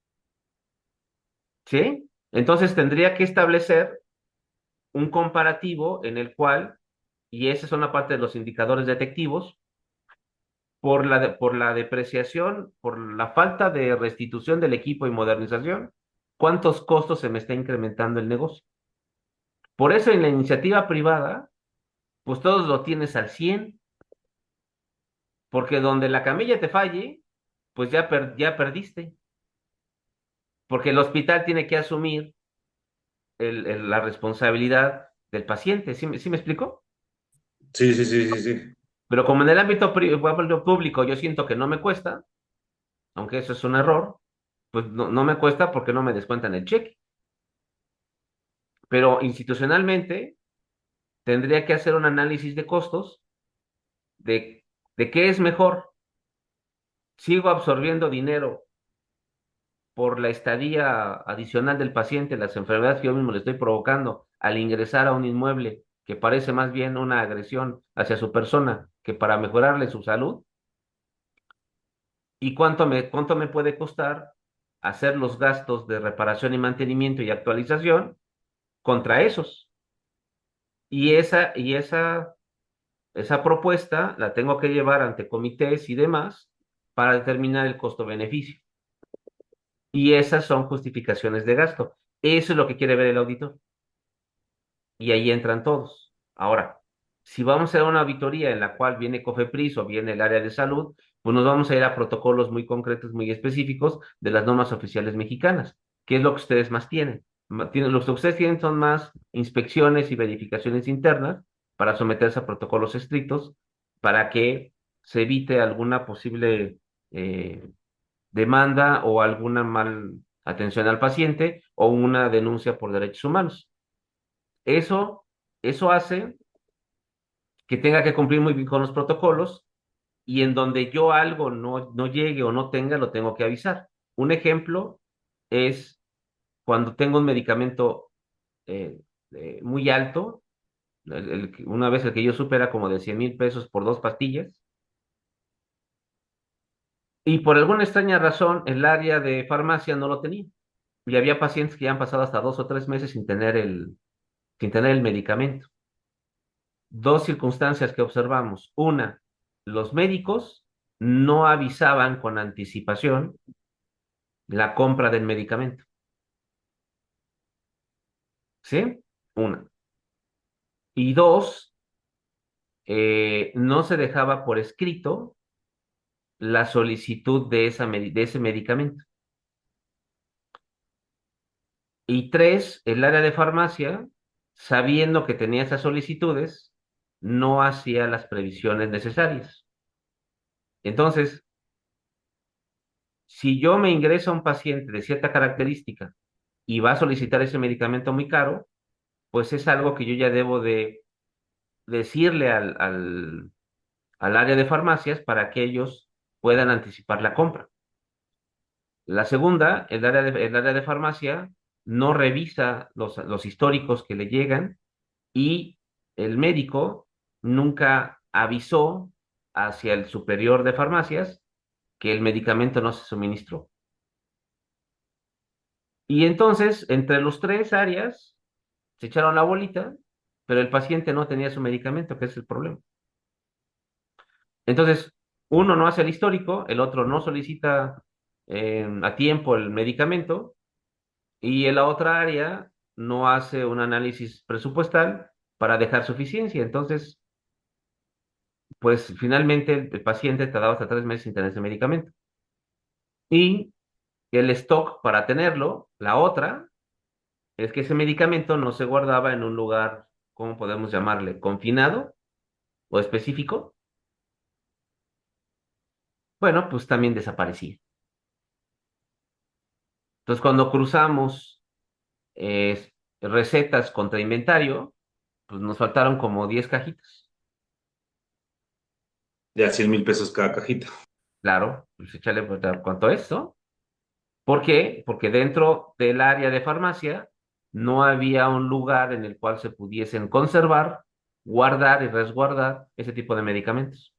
¿Sí? Entonces tendría que establecer un comparativo en el cual, y esa es una parte de los indicadores detectivos, por la depreciación, por la falta de restitución del equipo y modernización, ¿cuántos costos se me está incrementando el negocio? Por eso en la iniciativa privada, pues todos lo tienes al 100, porque donde la camilla te falle, pues ya perdiste, porque el hospital tiene que asumir la responsabilidad del paciente. ¿Sí me explico? Sí, sí, sí, sí, sí. Pero como en el ámbito público yo siento que no me cuesta, aunque eso es un error, pues no me cuesta porque no me descuentan el cheque. Pero institucionalmente tendría que hacer un análisis de costos de, de qué es mejor. ¿Sigo absorbiendo dinero por la estadía adicional del paciente, las enfermedades que yo mismo le estoy provocando al ingresar a un inmueble que parece más bien una agresión hacia su persona que para mejorarle su salud? ¿Y cuánto me puede costar hacer los gastos de reparación y mantenimiento y actualización contra esos? Esa propuesta la tengo que llevar ante comités y demás para determinar el costo-beneficio. Y esas son justificaciones de gasto. Eso es lo que quiere ver el auditor. Y ahí entran todos. Ahora, si vamos a hacer una auditoría en la cual viene COFEPRIS o viene el área de salud, pues nos vamos a ir a protocolos muy concretos, muy específicos de las normas oficiales mexicanas. ¿Qué es lo que ustedes más tienen? Los que ustedes tienen son más inspecciones y verificaciones internas para someterse a protocolos estrictos para que se evite alguna posible eh, demanda o alguna mal atención al paciente o una denuncia por derechos humanos. Eso, eso hace que tenga que cumplir muy bien con los protocolos y en donde yo algo no llegue o no tenga, lo tengo que avisar. Un ejemplo es cuando tengo un medicamento eh, muy alto, una vez el que yo supera como de 100,000 pesos por 2 pastillas, y por alguna extraña razón el área de farmacia no lo tenía. Y había pacientes que ya han pasado hasta 2 o 3 meses sin tener el medicamento. Dos circunstancias que observamos. Una, los médicos no avisaban con anticipación la compra del medicamento. ¿Sí? Una. Y dos, no se dejaba por escrito la solicitud de ese medicamento. Y tres, el área de farmacia, sabiendo que tenía esas solicitudes, no hacía las previsiones necesarias. Entonces, si yo me ingreso a un paciente de cierta característica y va a solicitar ese medicamento muy caro, pues es algo que yo ya debo de decirle al área de farmacias para que ellos puedan anticipar la compra. La segunda, el área de farmacia no revisa los históricos que le llegan y el médico nunca avisó hacia el superior de farmacias que el medicamento no se suministró. Y entonces, entre los tres áreas, se echaron la bolita, pero el paciente no tenía su medicamento, que es el problema. Entonces, uno no hace el histórico, el otro no solicita a tiempo el medicamento y en la otra área no hace un análisis presupuestal para dejar suficiencia. Entonces, pues finalmente el paciente tardaba hasta 3 meses sin tener ese medicamento. Y el stock para tenerlo, la otra, es que ese medicamento no se guardaba en un lugar, ¿cómo podemos llamarle? Confinado o específico. Bueno, pues también desaparecía. Entonces, cuando cruzamos recetas contra inventario, pues nos faltaron como 10 cajitas. Ya 100,000 pesos cada cajita. Claro, pues échale pues, cuánto es, ¿no? ¿Por qué? Porque dentro del área de farmacia no había un lugar en el cual se pudiesen conservar, guardar y resguardar ese tipo de medicamentos.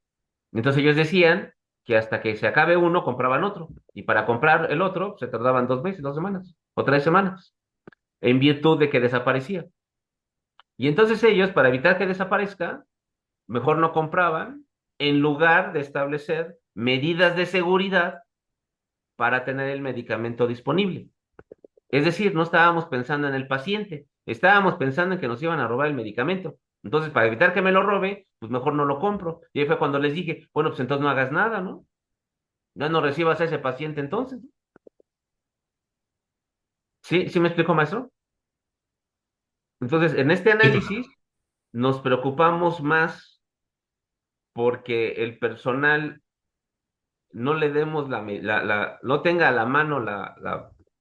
Entonces ellos decían que hasta que se acabe uno, compraban otro. Y para comprar el otro, se tardaban 2 meses, 2 semanas o 3 semanas, en virtud de que desaparecía. Y entonces ellos, para evitar que desaparezca, mejor no compraban en lugar de establecer medidas de seguridad para tener el medicamento disponible. Es decir, no estábamos pensando en el paciente, estábamos pensando en que nos iban a robar el medicamento. Entonces, para evitar que me lo robe, pues mejor no lo compro. Y ahí fue cuando les dije, bueno, pues entonces no hagas nada, ¿no? Ya no recibas a ese paciente entonces. ¿Sí? ¿Sí me explico, maestro? Entonces, en este Sí, análisis nos preocupamos más porque el personal no le demos no tenga a la mano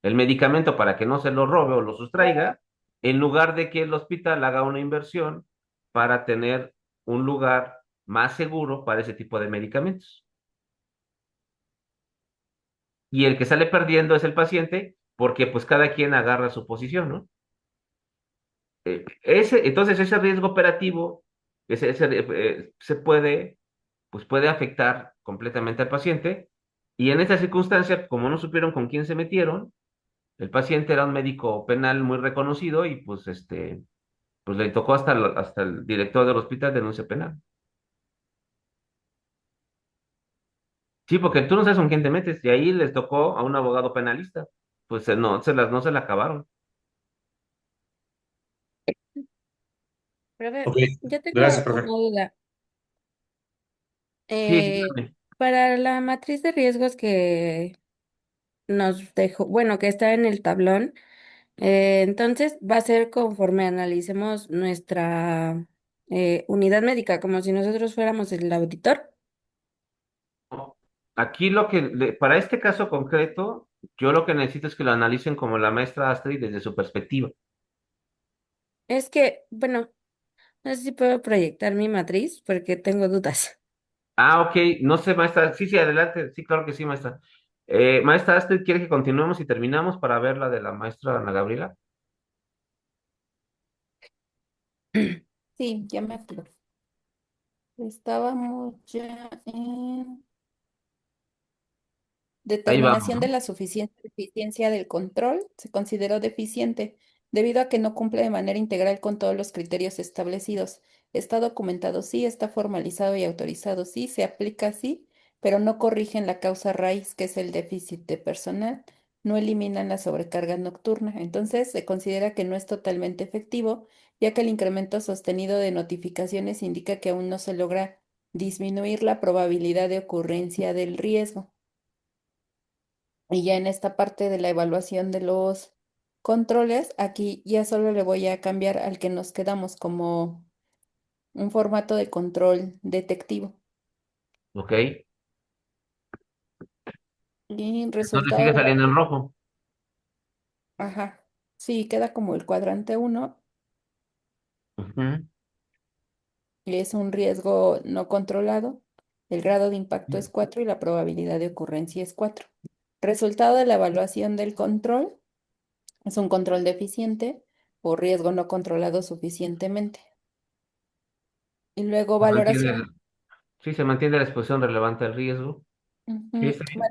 el medicamento para que no se lo robe o lo sustraiga, en lugar de que el hospital haga una inversión para tener un lugar más seguro para ese tipo de medicamentos. Y el que sale perdiendo es el paciente, porque pues cada quien agarra su posición, ¿no? Entonces ese riesgo operativo se puede, pues puede afectar completamente al paciente. Y en esta circunstancia, como no supieron con quién se metieron, el paciente era un médico penal muy reconocido y pues pues le tocó hasta el director del hospital denuncia penal. Sí, porque tú no sabes con quién te metes y ahí les tocó a un abogado penalista. Pues no se la acabaron. Pero a ver, ok, yo gracias, tengo una profe. duda. Sí, sí, Eh, dígame. para la matriz de riesgos que nos dejó, bueno, que está en el tablón, entonces va a ser conforme analicemos nuestra unidad médica, como si nosotros fuéramos el auditor. Aquí para este caso concreto, yo lo que necesito es que lo analicen como la maestra Astrid desde su perspectiva. Es que, bueno, no sé si puedo proyectar mi matriz porque tengo dudas. Ah, ok, no sé, maestra. Sí, sí, adelante. Sí, claro que sí, maestra. Maestra Astrid, ¿quiere que continuemos y terminamos para ver la de la maestra Ana Gabriela? Sí, ya me acuerdo. Estábamos ya en Ahí vamos, determinación de ¿no? la suficiente eficiencia del control. Se consideró deficiente debido a que no cumple de manera integral con todos los criterios establecidos. Está documentado, sí, está formalizado y autorizado, sí, se aplica, sí, pero no corrigen la causa raíz, que es el déficit de personal, no eliminan la sobrecarga nocturna. Entonces, se considera que no es totalmente efectivo, ya que el incremento sostenido de notificaciones indica que aún no se logra disminuir la probabilidad de ocurrencia del riesgo. Y ya en esta parte de la evaluación de los controles, aquí ya solo le voy a cambiar al que nos quedamos como un formato de control detectivo. Ok. Y Entonces resultado sigue de la... saliendo en rojo. Ajá. Sí, queda como el cuadrante uno, Ujú. y es un riesgo no controlado. El grado de impacto es 4 y la probabilidad de ocurrencia es 4. Resultado de la evaluación del control es un control deficiente o riesgo no controlado suficientemente. Y luego Se mantiene valoración. sí, se mantiene la exposición relevante al riesgo. Sí, Ujú. está bien.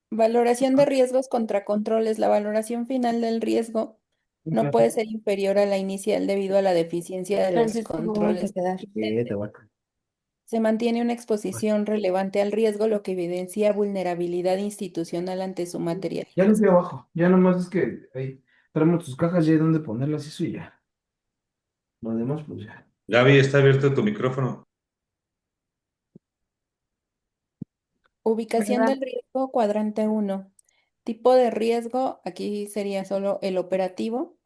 Valoración de riesgos contra controles. La valoración final del riesgo no puede ser inferior a la inicial debido a la deficiencia de los Francisco, ¿cómo vas a controles quedar? Sí, te existentes. voy Se mantiene una exposición relevante al riesgo, lo que evidencia vulnerabilidad institucional ante su Ya lo materialización. vi abajo. Ya nomás es que ahí traemos tus cajas, ya hay donde ponerlas, eso y ya. Lo demás, pues ya. Gaby, está abierto tu micrófono. Ubicación ¿Verdad? del riesgo, cuadrante uno. Tipo de riesgo, aquí sería solo el operativo.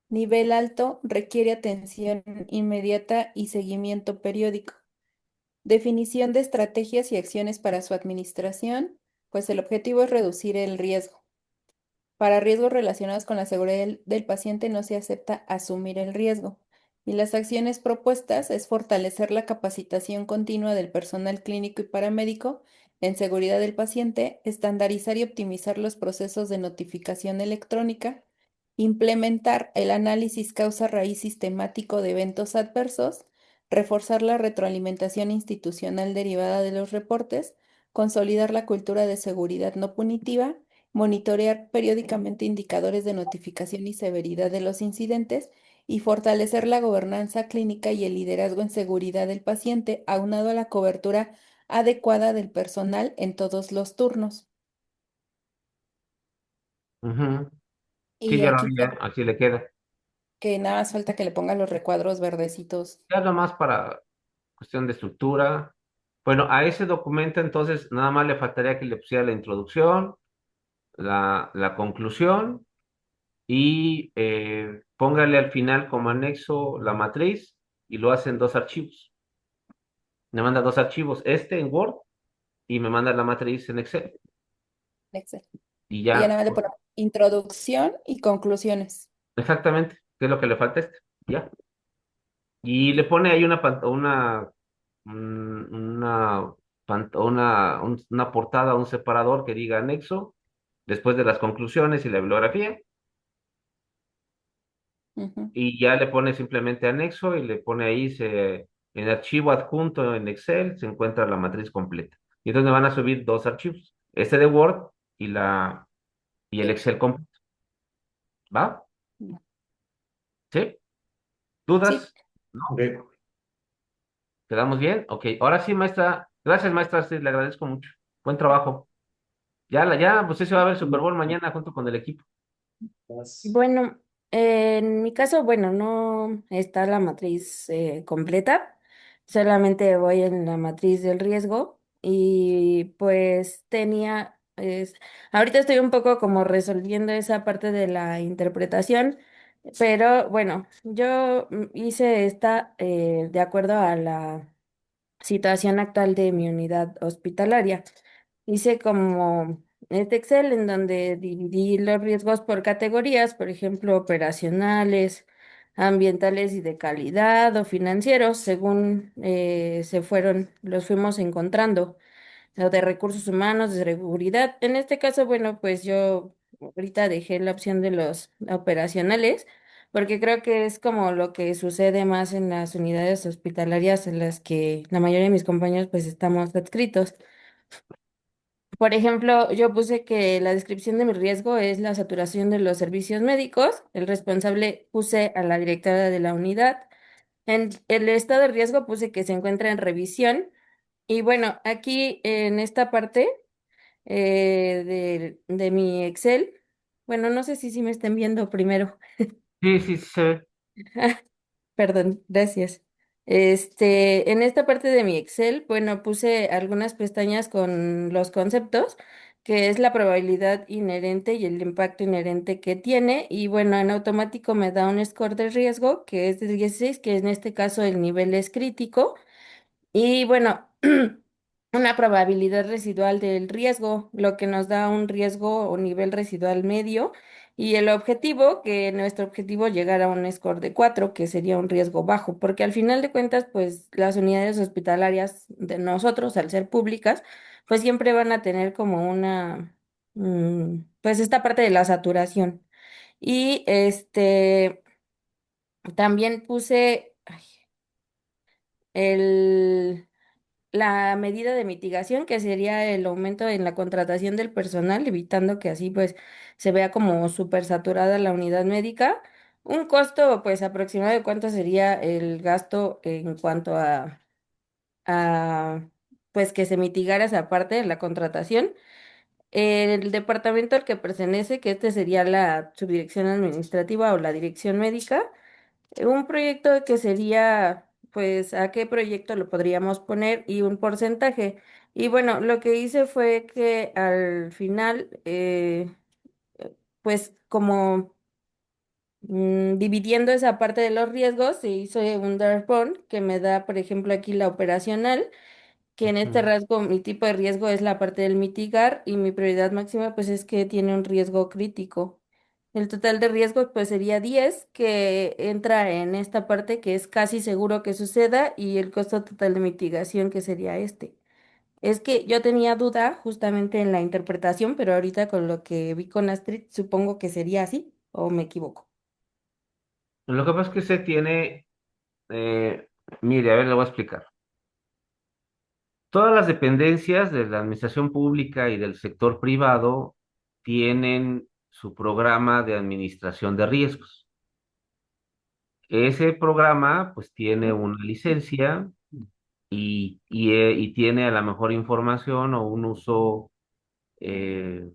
Nivel alto, requiere atención inmediata y seguimiento periódico. Definición de estrategias y acciones para su administración, pues el objetivo es reducir el riesgo. Para riesgos relacionados con la seguridad del paciente no se acepta asumir el riesgo. Y las acciones propuestas es fortalecer la capacitación continua del personal clínico y paramédico en seguridad del paciente, estandarizar y optimizar los procesos de notificación electrónica, implementar el análisis causa-raíz sistemático de eventos adversos, reforzar la retroalimentación institucional derivada de los reportes, consolidar la cultura de seguridad no punitiva, monitorear periódicamente indicadores de notificación y severidad de los incidentes y fortalecer la gobernanza clínica y el liderazgo en seguridad del paciente, aunado a la cobertura adecuada del personal en todos los turnos. Ujú. Sí, Y ya lo aquí vi, está así le queda. que nada más falta que le ponga los recuadros verdecitos. Ya nomás para cuestión de estructura. Bueno, a ese documento entonces nada más le faltaría que le pusiera la introducción, la conclusión y póngale al final como anexo la matriz y lo hacen dos archivos. Me manda dos archivos, este en Word y me manda la matriz en Excel. Excel. Y Y ya ya, nada más le ponemos introducción y conclusiones. exactamente, ¿qué es lo que le falta a este? Ya. Y le pone ahí una portada, un separador que diga anexo, después de las conclusiones y la bibliografía, Ujú. y ya le pone simplemente anexo y le pone ahí, en archivo adjunto en Excel se encuentra la matriz completa. Y entonces me van a subir dos archivos, este de Word y el Sí. Excel completo. ¿Va? No. ¿Sí? Sí. ¿Dudas? ¿No? Ok. ¿Quedamos bien? Ok, ahora sí, maestra. Gracias, maestra, sí, le agradezco mucho. Buen trabajo. Ya, pues eso va a ver el Super Bowl mañana junto con el equipo. Bueno, en mi caso, bueno, no está la matriz completa, solamente voy en la matriz del riesgo y pues ahorita estoy un poco como resolviendo esa parte de la interpretación, pero bueno, yo hice esta de acuerdo a la situación actual de mi unidad hospitalaria. Hice como este Excel en donde dividí los riesgos por categorías, por ejemplo, operacionales, ambientales y de calidad o financieros, según los fuimos encontrando, o de recursos humanos, de seguridad. En este caso, bueno, pues yo ahorita dejé la opción de los operacionales, porque creo que es como lo que sucede más en las unidades hospitalarias en las que la mayoría de mis compañeros pues estamos adscritos. Por ejemplo, yo puse que la descripción de mi riesgo es la saturación de los servicios médicos. El responsable puse a la directora de la unidad. En el estado de riesgo puse que se encuentra en revisión. Y bueno, aquí en esta parte de mi Excel, bueno, no sé si me estén viendo primero. Sí, sí, sí se ve. Perdón, gracias. En esta parte de mi Excel, bueno, puse algunas pestañas con los conceptos, que es la probabilidad inherente y el impacto inherente que tiene. Y bueno, en automático me da un score de riesgo, que es de 16, que en este caso el nivel es crítico. Y bueno, una probabilidad residual del riesgo, lo que nos da un riesgo o nivel residual medio. Y el objetivo, que nuestro objetivo llegar a un score de 4 que sería un riesgo bajo, porque al final de cuentas, pues las unidades hospitalarias de nosotros, al ser públicas, pues siempre van a tener como pues esta parte de la saturación. Y también puse el la medida de mitigación, que sería el aumento en la contratación del personal, evitando que así pues se vea como súper saturada la unidad médica. Un costo pues aproximado de cuánto sería el gasto en cuanto a pues que se mitigara esa parte de la contratación. El departamento al que pertenece, que este sería la subdirección administrativa o la dirección médica, un proyecto que sería, pues, ¿a qué proyecto lo podríamos poner? Y un porcentaje. Y bueno, lo que hice fue que al final, pues, como dividiendo esa parte de los riesgos, se hizo un dashboard que me da, por ejemplo, aquí la operacional, que en este Ujú. rasgo mi tipo de riesgo es la parte del mitigar y mi prioridad máxima pues es que tiene un riesgo crítico. El total de riesgos pues sería 10 que entra en esta parte que es casi seguro que suceda y el costo total de mitigación que sería este. Es que yo tenía duda justamente en la interpretación, pero ahorita con lo que vi con Astrid supongo que sería así o me equivoco. Lo que pasa es que se tiene, eh, mire, a ver, le voy a explicar. Todas las dependencias de la administración pública y del sector privado tienen su programa de administración de riesgos. ese programa pues tiene una licencia y tiene a la mejor información o un uso eh,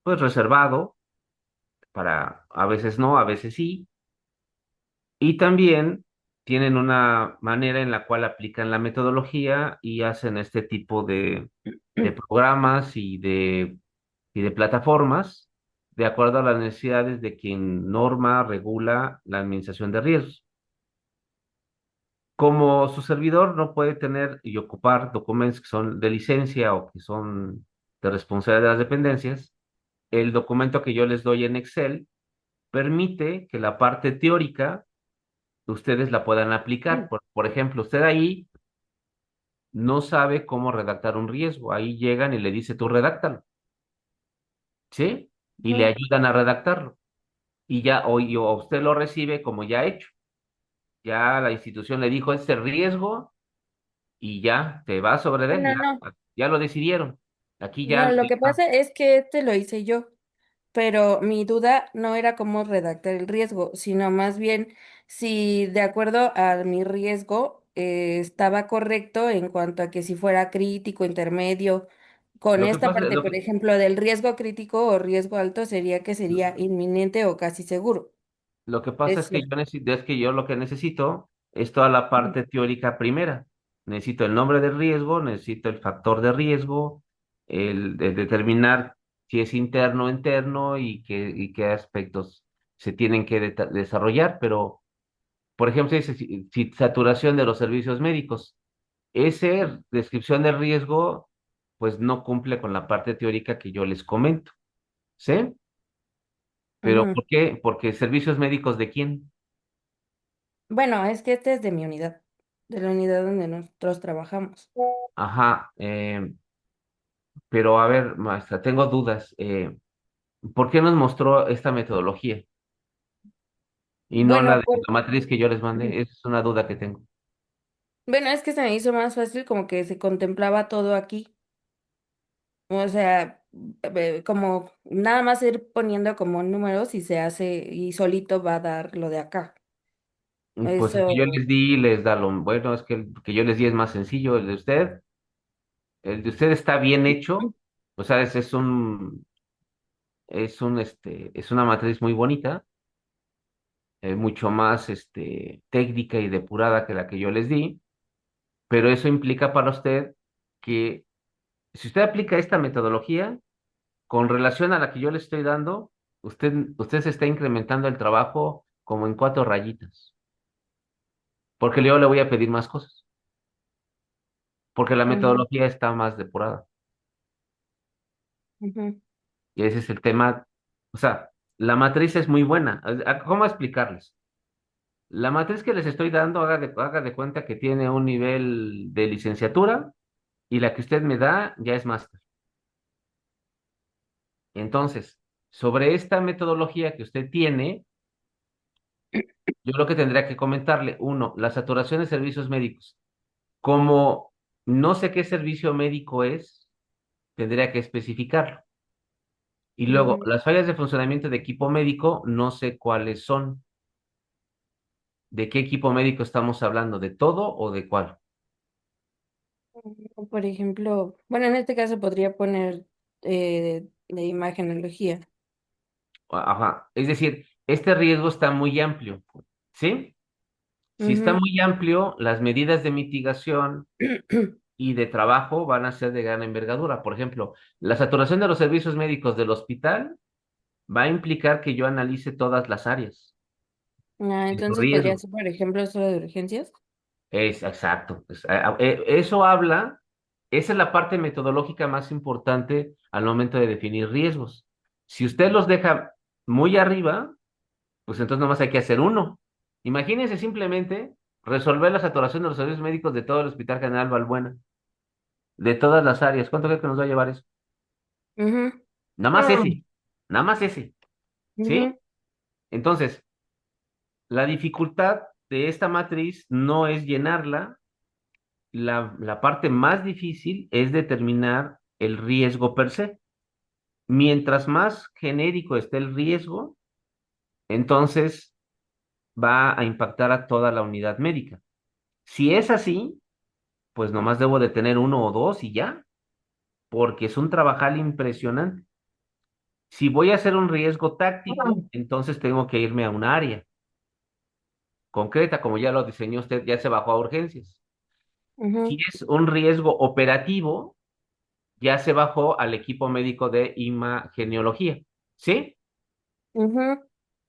pues reservado para a veces no, a veces sí. Y también tienen una manera en la cual aplican la metodología y hacen este tipo de programas y de plataformas de acuerdo a las necesidades de quien norma, regula la administración de riesgos. Como su servidor no puede tener y ocupar documentos que son de licencia o que son de responsabilidad de las dependencias, el documento que yo les doy en Excel permite que la parte teórica ustedes la puedan aplicar. Por ejemplo, usted ahí no sabe cómo redactar un riesgo. Ahí llegan y le dice, tú redáctalo, ¿sí? Y le Ujú. ayudan a redactarlo. Y ya, o usted lo recibe como ya hecho. Ya la institución le dijo, este riesgo, y ya te va sobre él, Bueno, no, ya lo decidieron. Aquí ya, no, lo que pasa es que este lo hice yo. Pero mi duda no era cómo redactar el riesgo, sino más bien si de acuerdo a mi riesgo estaba correcto en cuanto a que si fuera crítico, intermedio, con lo que esta pasa, parte, por ejemplo, del riesgo crítico o riesgo alto sería que sería inminente o casi seguro. Lo que pasa Es es que cierto. es que yo lo que necesito es toda la parte teórica primera. Necesito el nombre del riesgo, necesito el factor de riesgo, el de determinar si es interno o interno y qué aspectos se tienen que desarrollar. Pero, por ejemplo, dice si saturación de los servicios médicos. Ese descripción de riesgo, pues no cumple con la parte teórica que yo les comento. ¿Sí? Pero Ujú. ¿por qué? Porque servicios médicos ¿de quién? Bueno, es que este es de mi unidad, de la unidad donde nosotros trabajamos. Ajá, pero a ver, maestra, tengo dudas. ¿Por qué nos mostró esta metodología y no la Bueno, de la matriz que yo les mandé? Esa es una duda que tengo. bueno, es que se me hizo más fácil como que se contemplaba todo aquí. O sea, como nada más ir poniendo como números y se hace y solito va a dar lo de acá. Pues el que yo Eso. les di les da lo bueno, es que el que yo les di es más sencillo. El de usted está bien hecho, o sea, es una matriz muy bonita, mucho más técnica y depurada que la que yo les di, pero eso implica para usted que si usted aplica esta metodología, con relación a la que yo le estoy dando, usted se está incrementando el trabajo como en 4 rayitas, porque yo le voy a pedir más cosas, porque la Ujú, metodología está más depurada. ujú, Y ese es el tema. O sea, la matriz es muy buena. ¿Cómo explicarles? La matriz que les estoy dando, haga de cuenta que tiene un nivel de licenciatura y la que usted me da ya es máster. Entonces, sobre esta metodología que usted tiene, yo lo que tendría que comentarle, uno, la saturación de servicios médicos. Como no sé qué servicio médico es, tendría que especificarlo. Y luego, ujú. las fallas de funcionamiento de equipo médico, no sé cuáles son. ¿De qué equipo médico estamos hablando? ¿De todo o de cuál? Por ejemplo, bueno, en este caso podría poner de imagenología. Ajá. Es decir, este riesgo está muy amplio, ¿sí? Si está Ujú. muy amplio, las medidas de mitigación y de trabajo van a ser de gran envergadura. Por ejemplo, la saturación de los servicios médicos del hospital va a implicar que yo analice todas las áreas Ah, de su entonces podría riesgo. ser, por ejemplo, solo de urgencias. Es exacto. Esa es la parte metodológica más importante al momento de definir riesgos. Si usted los deja muy arriba, pues entonces nomás hay que hacer uno. Imagínense simplemente resolver la saturación de los servicios médicos de todo el Hospital General Balbuena, de todas las áreas. ¿Cuánto cree que nos va a llevar eso? Ujú. Nada más Ah, ese, nada más ese, ¿sí? ujú. Entonces, la dificultad de esta matriz no es llenarla. La parte más difícil es determinar el riesgo per se. Mientras más genérico esté el riesgo, entonces va a impactar a toda la unidad médica. Si es así, pues nomás debo de tener uno o dos y ya, porque es un trabajal impresionante. Si voy a hacer un riesgo táctico, entonces tengo que irme a un área concreta, como ya lo diseñó usted, ya se bajó a urgencias. Si Ujú, es un riesgo operativo, ya se bajó al equipo médico de imagenología. ¿Sí? ujú,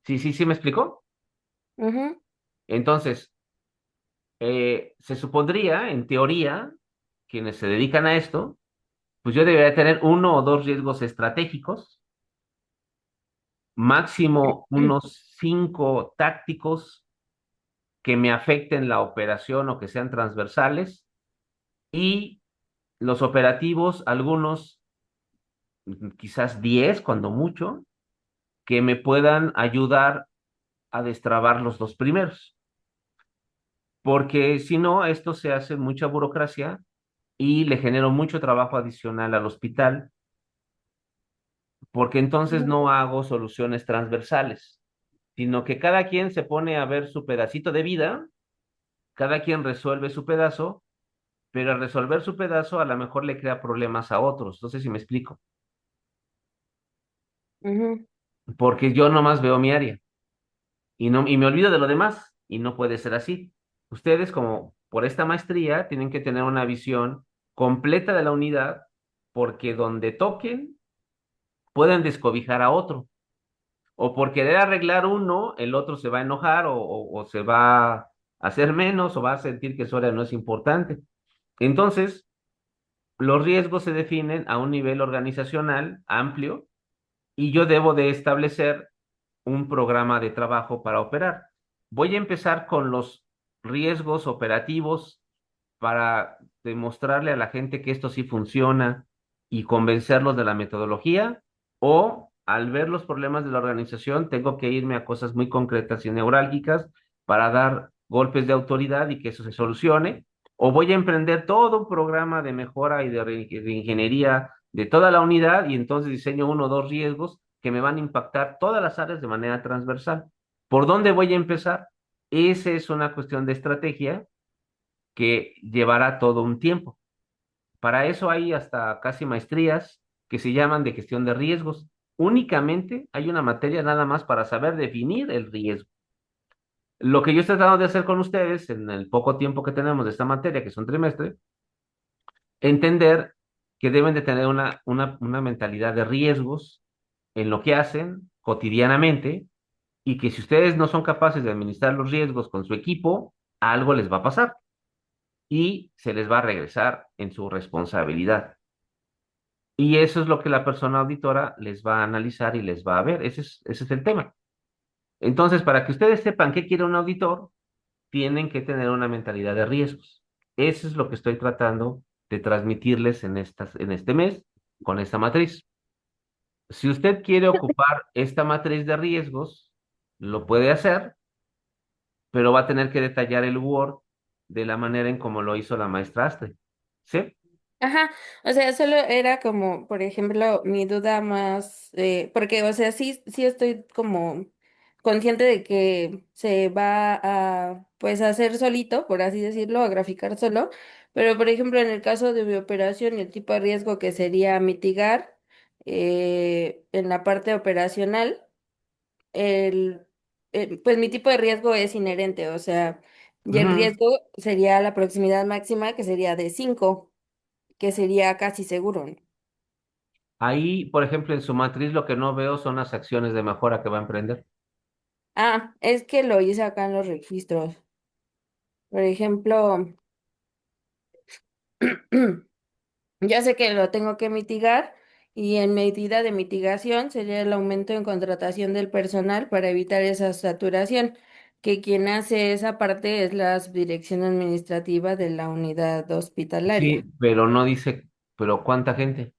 Sí, ¿me explicó? ujú, Entonces, se supondría, en teoría, quienes se dedican a esto, pues yo debería tener uno o dos riesgos estratégicos, máximo unos cinco tácticos que me afecten la operación o que sean transversales, y los operativos, algunos, quizás 10 cuando mucho, que me puedan ayudar a destrabar los dos primeros. Porque si no, esto se hace mucha burocracia y le genero mucho trabajo adicional al hospital, porque entonces ujú, no hago soluciones transversales, sino que cada quien se pone a ver su pedacito de vida, cada quien resuelve su pedazo, pero al resolver su pedazo a lo mejor le crea problemas a otros. No sé si me explico, ujú, porque yo nomás veo mi área y no y me olvido de lo demás y no puede ser así. Ustedes como por esta maestría tienen que tener una visión completa de la unidad, porque donde toquen pueden descobijar a otro. O por querer arreglar uno, el otro se va a enojar o se va a hacer menos o va a sentir que su área no es importante. Entonces, los riesgos se definen a un nivel organizacional amplio y yo debo de establecer un programa de trabajo para operar. Voy a empezar con los riesgos operativos para demostrarle a la gente que esto sí funciona y convencerlos de la metodología, o al ver los problemas de la organización tengo que irme a cosas muy concretas y neurálgicas para dar golpes de autoridad y que eso se solucione, o voy a emprender todo un programa de mejora y de ingeniería de toda la unidad y entonces diseño uno o dos riesgos que me van a impactar todas las áreas de manera transversal. ¿Por dónde voy a empezar? Esa es una cuestión de estrategia que llevará todo un tiempo. Para eso hay hasta casi maestrías que se llaman de gestión de riesgos. Únicamente hay una materia nada más para saber definir el riesgo. Lo que yo estoy tratando de hacer con ustedes en el poco tiempo que tenemos de esta materia, que es un trimestre, entender que deben de tener una mentalidad de riesgos en lo que hacen cotidianamente, y que si ustedes no son capaces de administrar los riesgos con su equipo, algo les va a pasar y se les va a regresar en su responsabilidad. Y eso es lo que la persona auditora les va a analizar y les va a ver. Ese es el tema. Entonces, para que ustedes sepan qué quiere un auditor, tienen que tener una mentalidad de riesgos. Eso es lo que estoy tratando de transmitirles en este mes con esta matriz. Si usted quiere ocupar esta matriz de riesgos, lo puede hacer, pero va a tener que detallar el Word de la manera en como lo hizo la maestra Astrid. ¿Sí? ajá, o sea, solo era como, por ejemplo, mi duda más, porque, o sea, sí estoy como consciente de que se va a, pues, a hacer solito, por así decirlo, a graficar solo, pero, por ejemplo, en el caso de mi operación y el tipo de riesgo que sería mitigar, en la parte operacional, el, pues mi tipo de riesgo es inherente, o sea, y el Ujú. riesgo sería la proximidad máxima, que sería de 5 que sería casi seguro, ¿no? Ahí, por ejemplo, en su matriz lo que no veo son las acciones de mejora que va a emprender. Ah, es que lo hice acá en los registros. Por ejemplo, ya sé que lo tengo que mitigar y en medida de mitigación sería el aumento en contratación del personal para evitar esa saturación, que quien hace esa parte es la subdirección administrativa de la unidad hospitalaria. Sí, pero no dice, pero ¿cuánta gente?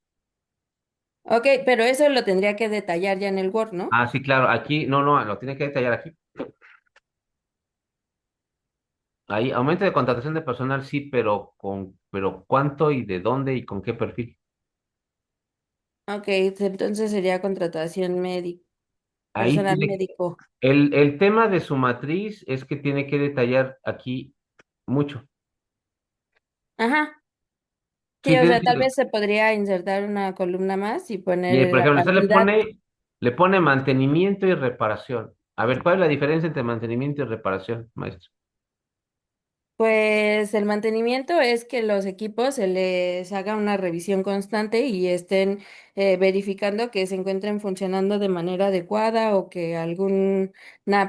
Ok, pero eso lo tendría que detallar ya en el Word, ¿no? Ah, sí, claro, aquí, no, lo tiene que detallar aquí. Ahí, aumento de contratación de personal, sí, pero ¿cuánto y de dónde y con qué perfil? Ok, entonces sería contratación médica. Ahí personal tiene, médico. el tema de su matriz es que tiene que detallar aquí mucho. Ajá. Sí, Sí, o tiene sea, tal que, vez se podría insertar una columna más y mire, poner por la ejemplo, usted cantidad. le pone mantenimiento y reparación. A ver, ¿cuál es la diferencia entre mantenimiento y reparación, maestro? Pues el mantenimiento es que los equipos se les haga una revisión constante y estén verificando que se encuentren funcionando de manera adecuada o que alguna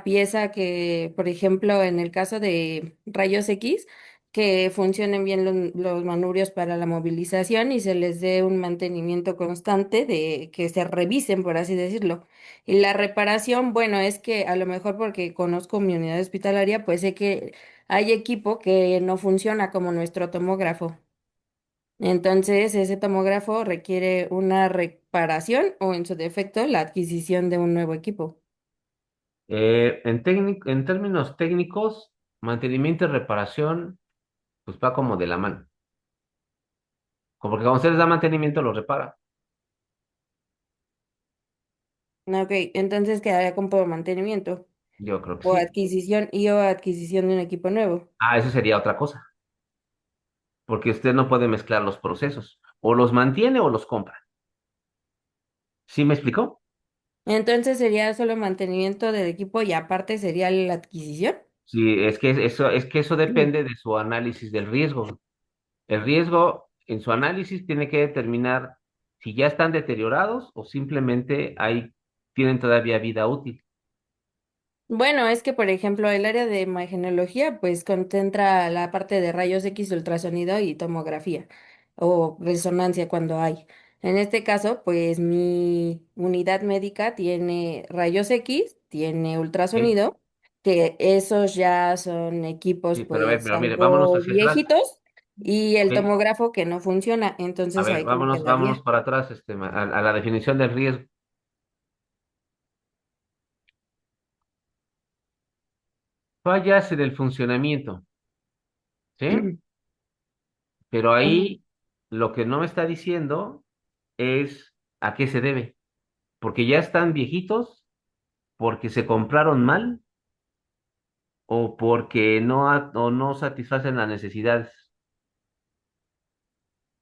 pieza que, por ejemplo, en el caso de rayos X, que funcionen bien los manubrios para la movilización y se les dé un mantenimiento constante de que se revisen, por así decirlo. Y la reparación, bueno, es que a lo mejor porque conozco mi unidad hospitalaria, pues sé que hay equipo que no funciona como nuestro tomógrafo. Entonces, ese tomógrafo requiere una reparación o en su defecto la adquisición de un nuevo equipo. En términos técnicos, mantenimiento y reparación, pues va como de la mano. Como porque cuando usted les da mantenimiento, lo repara. Ok, entonces quedaría como mantenimiento Yo creo que o sí. adquisición y o adquisición de un equipo nuevo. Ah, eso sería otra cosa, porque usted no puede mezclar los procesos. O los mantiene o los compra. ¿Sí me explicó? Entonces sería solo mantenimiento del equipo y aparte sería la adquisición. Sí, es que eso depende de su análisis del riesgo. El riesgo, en su análisis, tiene que determinar si ya están deteriorados o simplemente tienen todavía vida útil. Bueno, es que por ejemplo el área de imagenología pues concentra la parte de rayos X, ultrasonido y tomografía o resonancia cuando hay. En este caso, pues mi unidad médica tiene rayos X, tiene ¿Sí? ultrasonido, que esos ya son equipos Sí, pero a ver, pues pero mire, vámonos algo hacia atrás. viejitos y el ¿Sí? tomógrafo que no funciona, A entonces ver, ahí cómo vámonos quedaría. para atrás, a la definición del riesgo. Fallas en el funcionamiento, ¿sí? Pero Ujú. ahí lo que no me está diciendo es a qué se debe. Porque ya están viejitos, porque se compraron mal o porque o no satisfacen las necesidades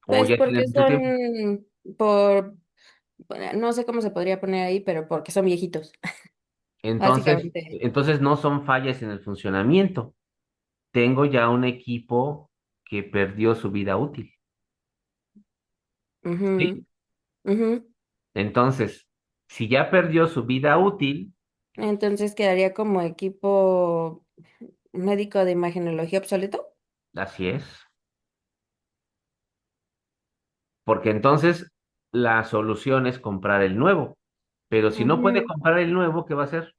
o Pues ya tienen porque mucho tiempo. son por, bueno, no sé cómo se podría poner ahí, pero porque son viejitos, básicamente. Entonces no son fallas en el funcionamiento. Tengo ya un equipo que perdió su vida útil. ¿Sí? Ujú, ujú. Entonces, si ya perdió su vida útil, Entonces quedaría como equipo médico de imagenología obsoleto. así es. Porque entonces la solución es comprar el nuevo. Pero si no puede Ujú. comprar el nuevo, ¿qué va a hacer?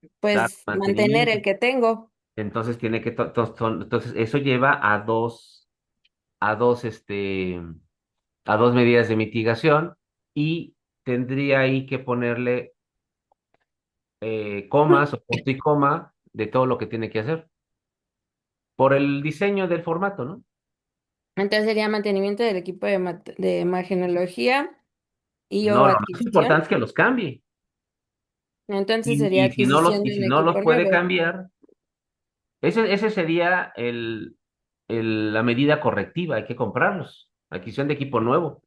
Dar Pues mantener mantenimiento. el que tengo. Entonces tiene que, entonces eso lleva a dos, a dos medidas de mitigación y tendría ahí que ponerle comas o punto y coma de todo lo que tiene que hacer por el diseño del formato, ¿no? Entonces sería mantenimiento del equipo de imagenología y o No, lo más adquisición. importante es que los cambie. Entonces sería Y adquisición de si un no los equipo puede nuevo. cambiar, ese sería la medida correctiva, hay que comprarlos. Adquisición de equipo nuevo.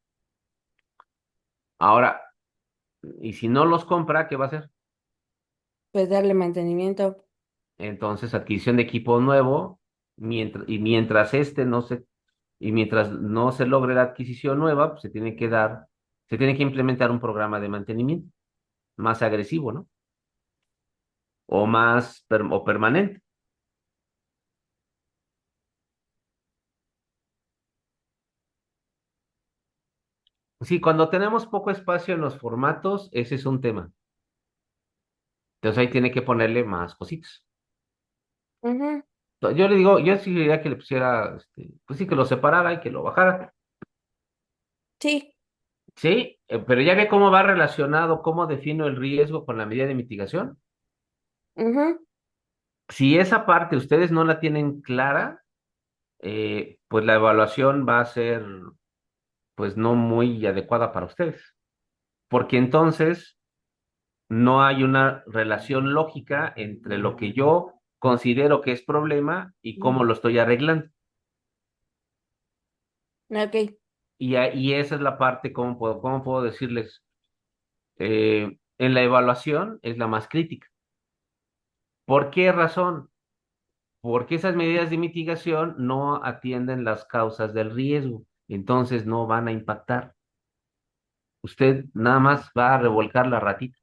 Ahora, y si no los compra, ¿qué va a hacer? Pues darle mantenimiento. Entonces, adquisición de equipo nuevo, mientras y mientras no se logre la adquisición nueva, pues se tiene que implementar un programa de mantenimiento más agresivo, ¿no? O o permanente. Sí, cuando tenemos poco espacio en los formatos, ese es un tema. Entonces ahí tiene que ponerle más cositas. Ujú. Yo le digo, yo sí diría que le pusiera, pues sí, que lo separara y que lo bajara. Sí. Sí, pero ya ve cómo va relacionado, cómo defino el riesgo con la medida de mitigación. Ujú. Si esa parte ustedes no la tienen clara, pues la evaluación va a ser, pues no muy adecuada para ustedes. Porque entonces no hay una relación lógica entre lo que yo considero que es problema y cómo lo estoy arreglando. Ok. Y esa es la parte, cómo puedo decirles? En la evaluación es la más crítica. ¿Por qué razón? Porque esas medidas de mitigación no atienden las causas del riesgo, entonces no van a impactar. Usted nada más va a revolcar la ratita.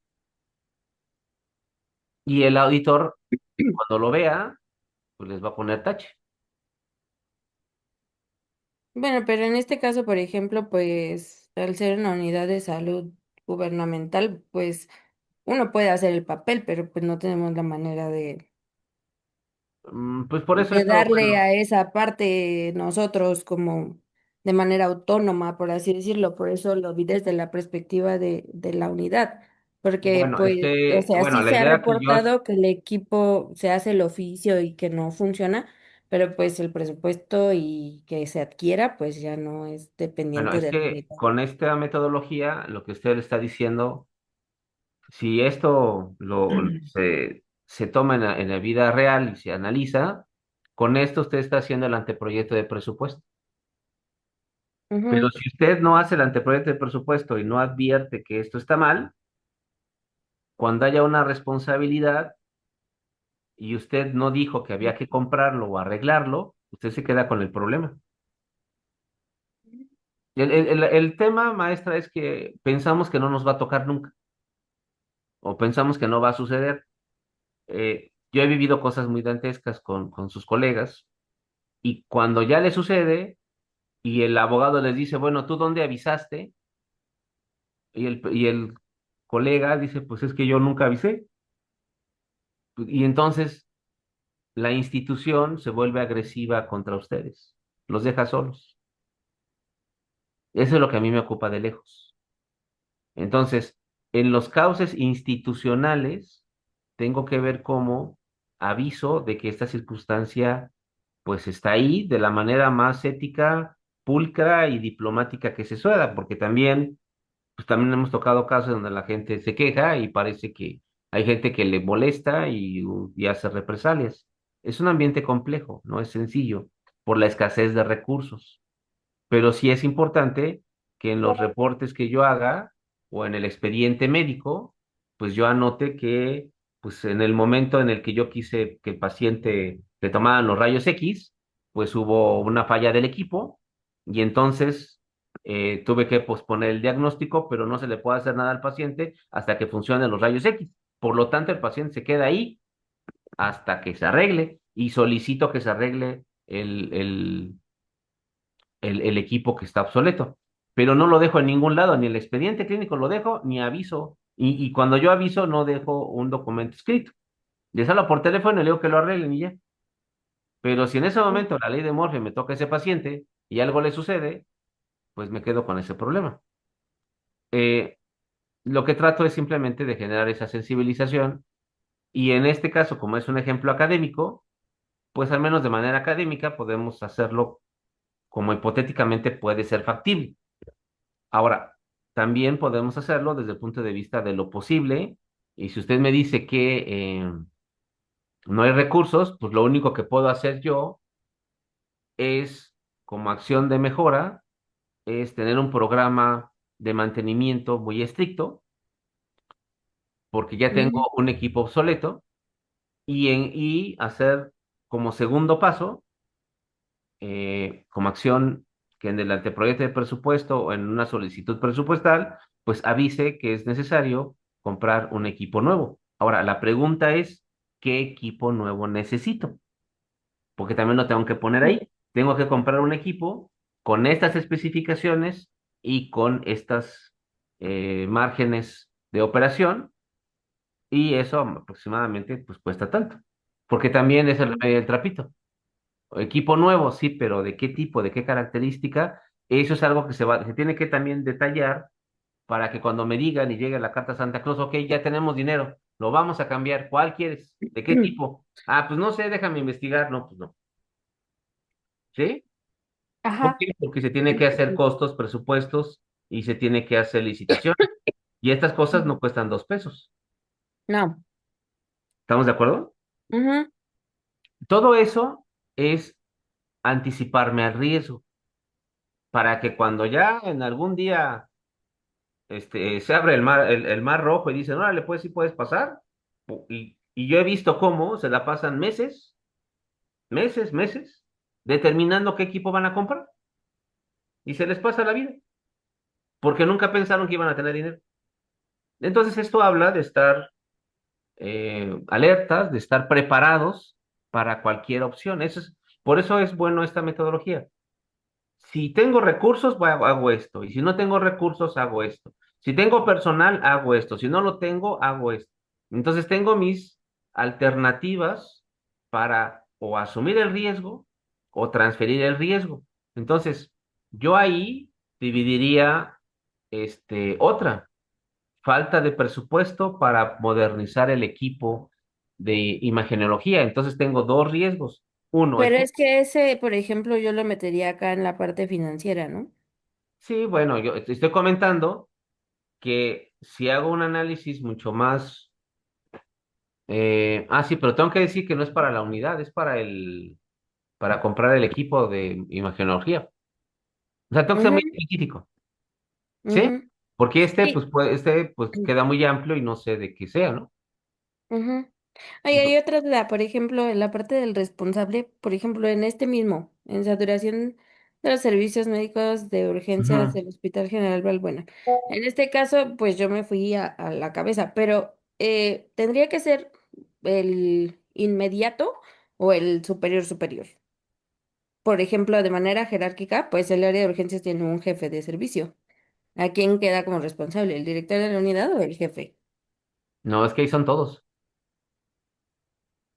Y el auditor, cuando lo vea, pues les va a poner tache. Bueno, pero en este caso, por ejemplo, pues al ser una unidad de salud gubernamental, pues uno puede hacer el papel, pero pues no tenemos la manera Pues por eso de esto, darle bueno, a esa parte nosotros como de manera autónoma, por así decirlo. Por eso lo vi desde la perspectiva de la unidad, porque bueno, pues, o sea, bueno, sí la se ha idea que yo, reportado que el equipo se hace el oficio y que no funciona, pero pues el presupuesto y que se adquiera, pues ya no es bueno, dependiente es de la que unidad. con esta metodología, lo que usted le está diciendo, si esto se toma en la vida real y se analiza, con esto usted está haciendo el anteproyecto de presupuesto. Pero Ujú. si usted no hace el anteproyecto de presupuesto y no advierte que esto está mal, cuando haya una responsabilidad y usted no dijo que había que comprarlo o arreglarlo, usted se queda con el problema. El tema, maestra, es que pensamos que no nos va a tocar nunca o pensamos que no va a suceder. Yo he vivido cosas muy dantescas con sus colegas y cuando ya le sucede y el abogado les dice, bueno, ¿tú dónde avisaste? Y el colega dice, pues es que yo nunca avisé. Y entonces la institución se vuelve agresiva contra ustedes, los deja solos. Eso es lo que a mí me ocupa de lejos. Entonces, en los cauces institucionales, tengo que ver cómo aviso de que esta circunstancia, pues está ahí de la manera más ética, pulcra y diplomática que se suele, porque también, pues también hemos tocado casos donde la gente se queja y parece que hay gente que le molesta y hace represalias. Es un ambiente complejo, no es sencillo, por la escasez de recursos, pero sí es importante que en los reportes que yo haga o en el expediente médico, pues yo anote que pues en el momento en el que yo quise que el paciente le tomaran los rayos X, pues hubo una falla del equipo y entonces tuve que posponer el diagnóstico, pero no se le puede hacer nada al paciente hasta que funcionen los rayos X. Por lo tanto, el paciente se queda ahí hasta que se arregle y solicito que se arregle el equipo que está obsoleto. Pero no lo dejo en ningún lado, ni el expediente clínico lo dejo, ni aviso. Y cuando yo aviso, no dejo un documento escrito. Les hablo por teléfono y le digo que lo arreglen y ya. Pero si en ese momento la ley de Morphy me toca a ese paciente y algo le sucede, pues me quedo con ese problema. Eh, lo que trato es simplemente de generar esa sensibilización y en este caso, como es un ejemplo académico, pues al menos de manera académica podemos hacerlo como hipotéticamente puede ser factible. Ahora, también podemos hacerlo desde el punto de vista de lo posible. Y si usted me dice que no hay recursos, pues lo único que puedo hacer yo es, como acción de mejora, es tener un programa de mantenimiento muy estricto, porque ya tengo Ujú. un equipo obsoleto, y hacer como segundo paso, como acción que en el anteproyecto de presupuesto o en una solicitud presupuestal, pues avise que es necesario comprar un equipo nuevo. Ahora, la pregunta es, ¿qué equipo nuevo necesito? Porque también lo tengo que poner ahí. Tengo que comprar un equipo con estas especificaciones y con estas márgenes de operación y eso aproximadamente pues cuesta tanto. Porque también es el remedio del trapito. Equipo nuevo, sí, pero ¿de qué tipo, de qué característica? Eso es algo que se tiene que también detallar para que cuando me digan y llegue la carta Santa Claus, ok, ya tenemos dinero, lo vamos a cambiar. ¿Cuál quieres? ¿De qué tipo? Ah, pues no sé, déjame investigar. No, pues no. ¿Sí? ¿Por Ajá. qué? Porque se tiene que hacer costos, presupuestos y se tiene que hacer licitación. Y estas cosas no cuestan 2 pesos. No. ¿Estamos de acuerdo? Ujú. Todo eso es anticiparme al riesgo para que cuando ya en algún día se abre el mar rojo y dicen, órale, pues sí puedes pasar. Y yo he visto cómo se la pasan meses, determinando qué equipo van a comprar. Y se les pasa la vida, porque nunca pensaron que iban a tener dinero. Entonces esto habla de estar alertas, de estar preparados para cualquier opción. Por eso es bueno esta metodología. Si tengo recursos, hago esto. Y si no tengo recursos, hago esto. Si tengo personal, hago esto. Si no lo tengo, hago esto. Entonces tengo mis alternativas para o asumir el riesgo o transferir el riesgo. Entonces, yo ahí dividiría otra, falta de presupuesto para modernizar el equipo de imagenología. Entonces tengo dos riesgos. Uno, Pero es que ese, por ejemplo, yo lo metería acá en la parte financiera, ¿no? sí, bueno, yo te estoy comentando que si hago un análisis mucho más, sí, pero tengo que decir que no es para la unidad, es para comprar el equipo de imagenología. O sea, tengo que ser muy Ujú, específico, ¿sí? ujú. Porque Sí. pues queda muy amplio y no sé de qué sea, ¿no? Ujú. Ay, hay otra duda, por ejemplo, en la parte del responsable, por ejemplo, en este mismo, en saturación de los servicios médicos de urgencias Ujú. del Hospital General Balbuena. En este caso, pues yo me fui a la cabeza, pero tendría que ser el inmediato o el superior superior. Por ejemplo, de manera jerárquica, pues el área de urgencias tiene un jefe de servicio. ¿A quién queda como responsable? ¿El director de la unidad o el jefe? No, es que ahí son todos.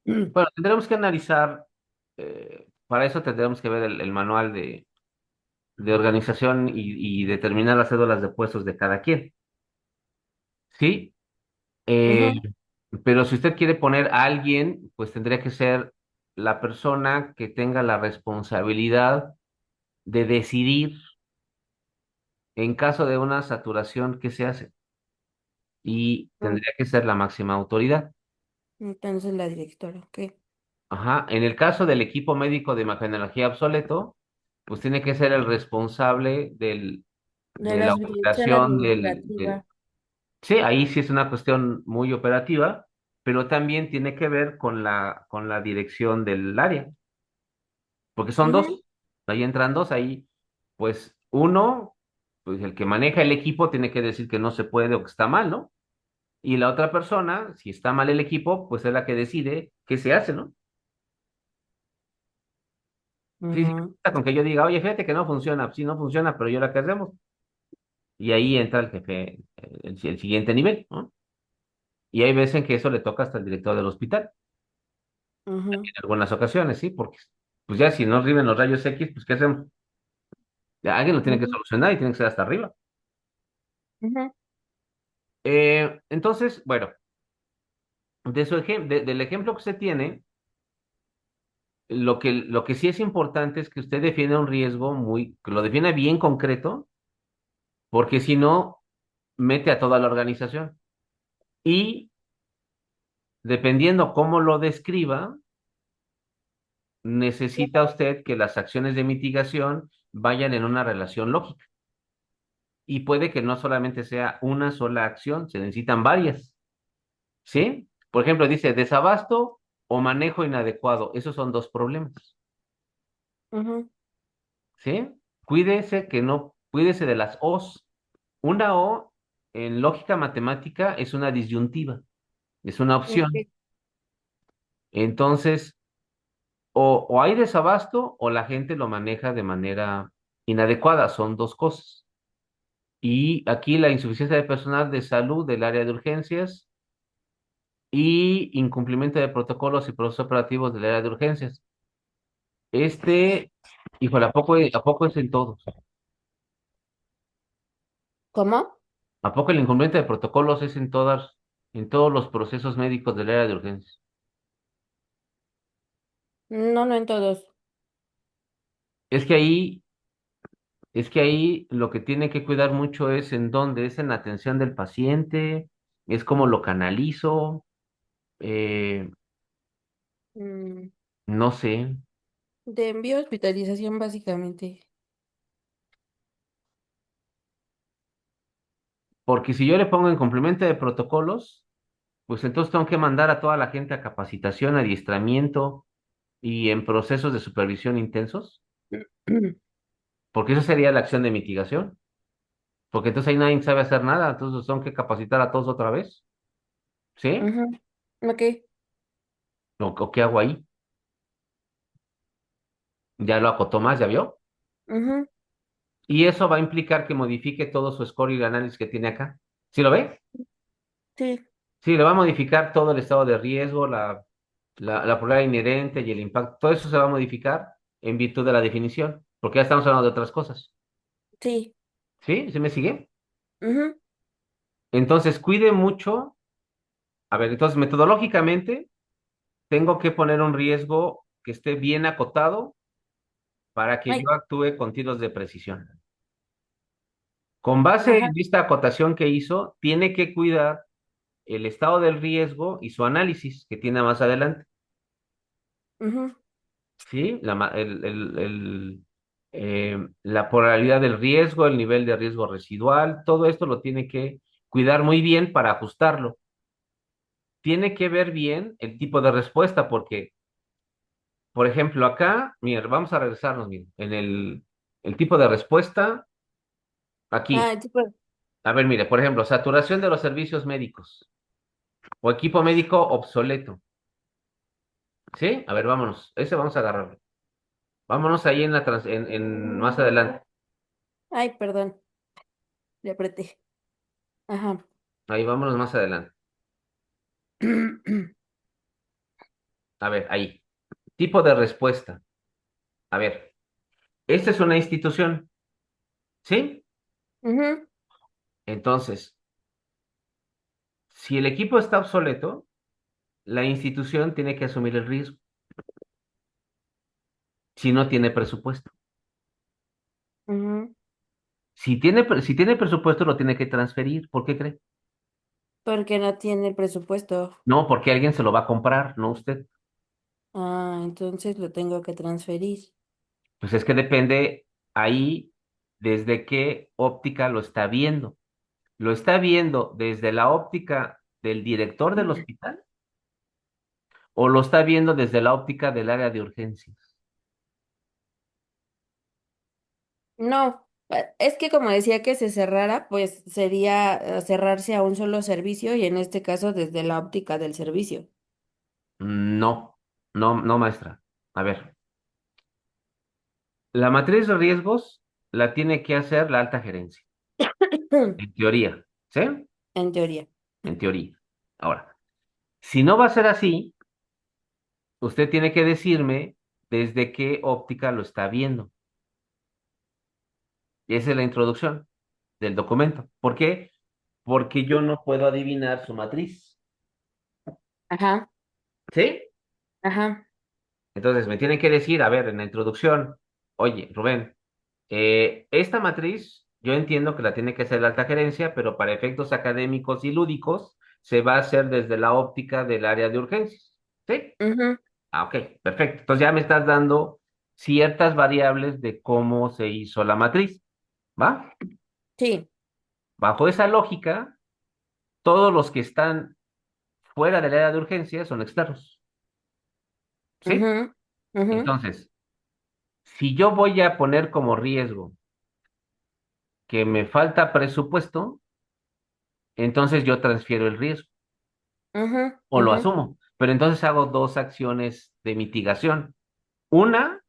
Bueno, tendremos que analizar, para eso tendremos que ver el manual de organización y determinar las cédulas de puestos de cada quien, ¿sí? Eh, Ujú, pero si usted quiere poner a alguien, pues tendría que ser la persona que tenga la responsabilidad de decidir en caso de una saturación qué se hace. Y ujú. tendría que ser la máxima autoridad. Entonces la directora, ok. Ajá. En el caso del equipo médico de imagenología obsoleto, pues tiene que ser el responsable De de la la subdirección operación administrativa. sí, ahí sí es una cuestión muy operativa, pero también tiene que ver con la dirección del área, porque son Ujú, dos, ahí entran dos, ahí pues uno, pues el que maneja el equipo tiene que decir que no se puede o que está mal, ¿no? Y la otra persona, si está mal el equipo, pues es la que decide qué se hace, ¿no? Sí, sí, ujú, basta con que yo diga, oye, fíjate que no funciona, sí, no funciona, pero yo la que hacemos. Y ahí entra el jefe, el siguiente nivel, ¿no? Y hay veces en que eso le toca hasta el director del hospital. ujú, En algunas ocasiones, sí, porque pues ya si no riben los rayos X, pues ¿qué hacemos? Ya alguien lo tiene que ujú, solucionar y tiene que ser hasta arriba. ujú. Entonces, bueno, del ejemplo que usted tiene, lo que sí es importante es que usted defienda un riesgo que lo defienda bien concreto, porque si no, mete a toda la organización. Y dependiendo cómo lo describa, necesita usted que las acciones de mitigación vayan en una relación lógica. Y puede que no solamente sea una sola acción, se necesitan varias, ¿sí? Por ejemplo, dice desabasto o manejo inadecuado. Esos son dos problemas, Ujú, ¿sí? Cuídese de las O's. Una O en lógica matemática es una disyuntiva, es una opción. ok. Entonces, o hay desabasto o la gente lo maneja de manera inadecuada, son dos cosas. Y aquí la insuficiencia de personal de salud del área de urgencias y incumplimiento de protocolos y procesos operativos del área de urgencias. Este, híjole, a poco es en todos? ¿Cómo? ¿A poco el incumplimiento de protocolos es en todos los procesos médicos del área de urgencias? No, no en todos. Es que ahí, es que ahí lo que tiene que cuidar mucho es en dónde, es en la atención del paciente, Es como lo canalizo, eh, Mm, no sé, de envío, hospitalización, básicamente. porque si yo le pongo en complemento de protocolos, pues entonces tengo que mandar a toda la gente a capacitación, adiestramiento y en procesos de supervisión intensos, porque esa sería la acción de mitigación, porque entonces ahí nadie sabe hacer nada, entonces tengo que capacitar a todos otra vez, ¿sí? Ujú, ok. ¿O qué hago ahí? Ya lo acotó más, ¿ya vio? Ujú, Y eso va a implicar que modifique todo su score y el análisis que tiene acá. ¿Sí lo ve? sí, Sí, le va a modificar todo el estado de riesgo, la probabilidad inherente y el impacto. Todo eso se va a modificar en virtud de la definición, porque ya estamos hablando de otras cosas. sí. ¿Sí? ¿Sí me sigue? Ujú, Entonces, cuide mucho. A ver, entonces, metodológicamente, tengo que poner un riesgo que esté bien acotado para que ay, yo actúe con tiros de precisión. Con base ajá. en esta acotación que hizo, tiene que cuidar el estado del riesgo y su análisis que tiene más adelante. Ujú, ¿Sí? La polaridad del riesgo, el nivel de riesgo residual, todo esto lo tiene que cuidar muy bien para ajustarlo. Tiene que ver bien el tipo de respuesta, porque, por ejemplo, acá, mira, vamos a regresarnos, mira, en el tipo de respuesta, aquí. ah, tipo, A ver, mire, por ejemplo, saturación de los servicios médicos o equipo médico obsoleto. ¿Sí? A ver, vámonos. Ese vamos a agarrarlo. Vámonos ahí en más adelante. ay, perdón, le apreté. Ajá. Ahí vámonos más adelante. A ver, ahí. Tipo de respuesta. A ver, esta es una institución, ¿sí? Ujú, Entonces, si el equipo está obsoleto, la institución tiene que asumir el riesgo si no tiene presupuesto. ujú, Si tiene presupuesto, lo tiene que transferir. ¿Por qué cree? porque no tiene presupuesto. No, porque alguien se lo va a comprar, no usted. Ah, entonces lo tengo que transferir. Pues es que depende ahí desde qué óptica lo está viendo. ¿Lo está viendo desde la óptica del director del hospital o lo está viendo desde la óptica del área de urgencias? No, es que como decía que se cerrara, pues sería cerrarse a un solo servicio y en este caso desde la óptica del servicio. No, no, no, maestra. A ver, la matriz de riesgos la tiene que hacer la alta gerencia, en teoría, ¿sí? En teoría. En teoría. Ahora, si no va a ser así, usted tiene que decirme desde qué óptica lo está viendo. Y esa es la introducción del documento. ¿Por qué? Porque yo no puedo adivinar su matriz, Ajá, ¿sí? ajá. Entonces me tienen que decir, a ver, en la introducción, oye, Rubén, esta matriz yo entiendo que la tiene que hacer la alta gerencia, pero para efectos académicos y lúdicos se va a hacer desde la óptica del área de urgencias, ¿sí? Ujú, Ah, ok, perfecto. Entonces ya me estás dando ciertas variables de cómo se hizo la matriz, ¿va? sí. Bajo esa lógica, todos los que están fuera del área de urgencias son externos, ¿sí? Ujú, ujú, Entonces, si yo voy a poner como riesgo que me falta presupuesto, entonces yo transfiero el riesgo ujú, o lo ujú, asumo. Pero entonces hago dos acciones de mitigación. Una,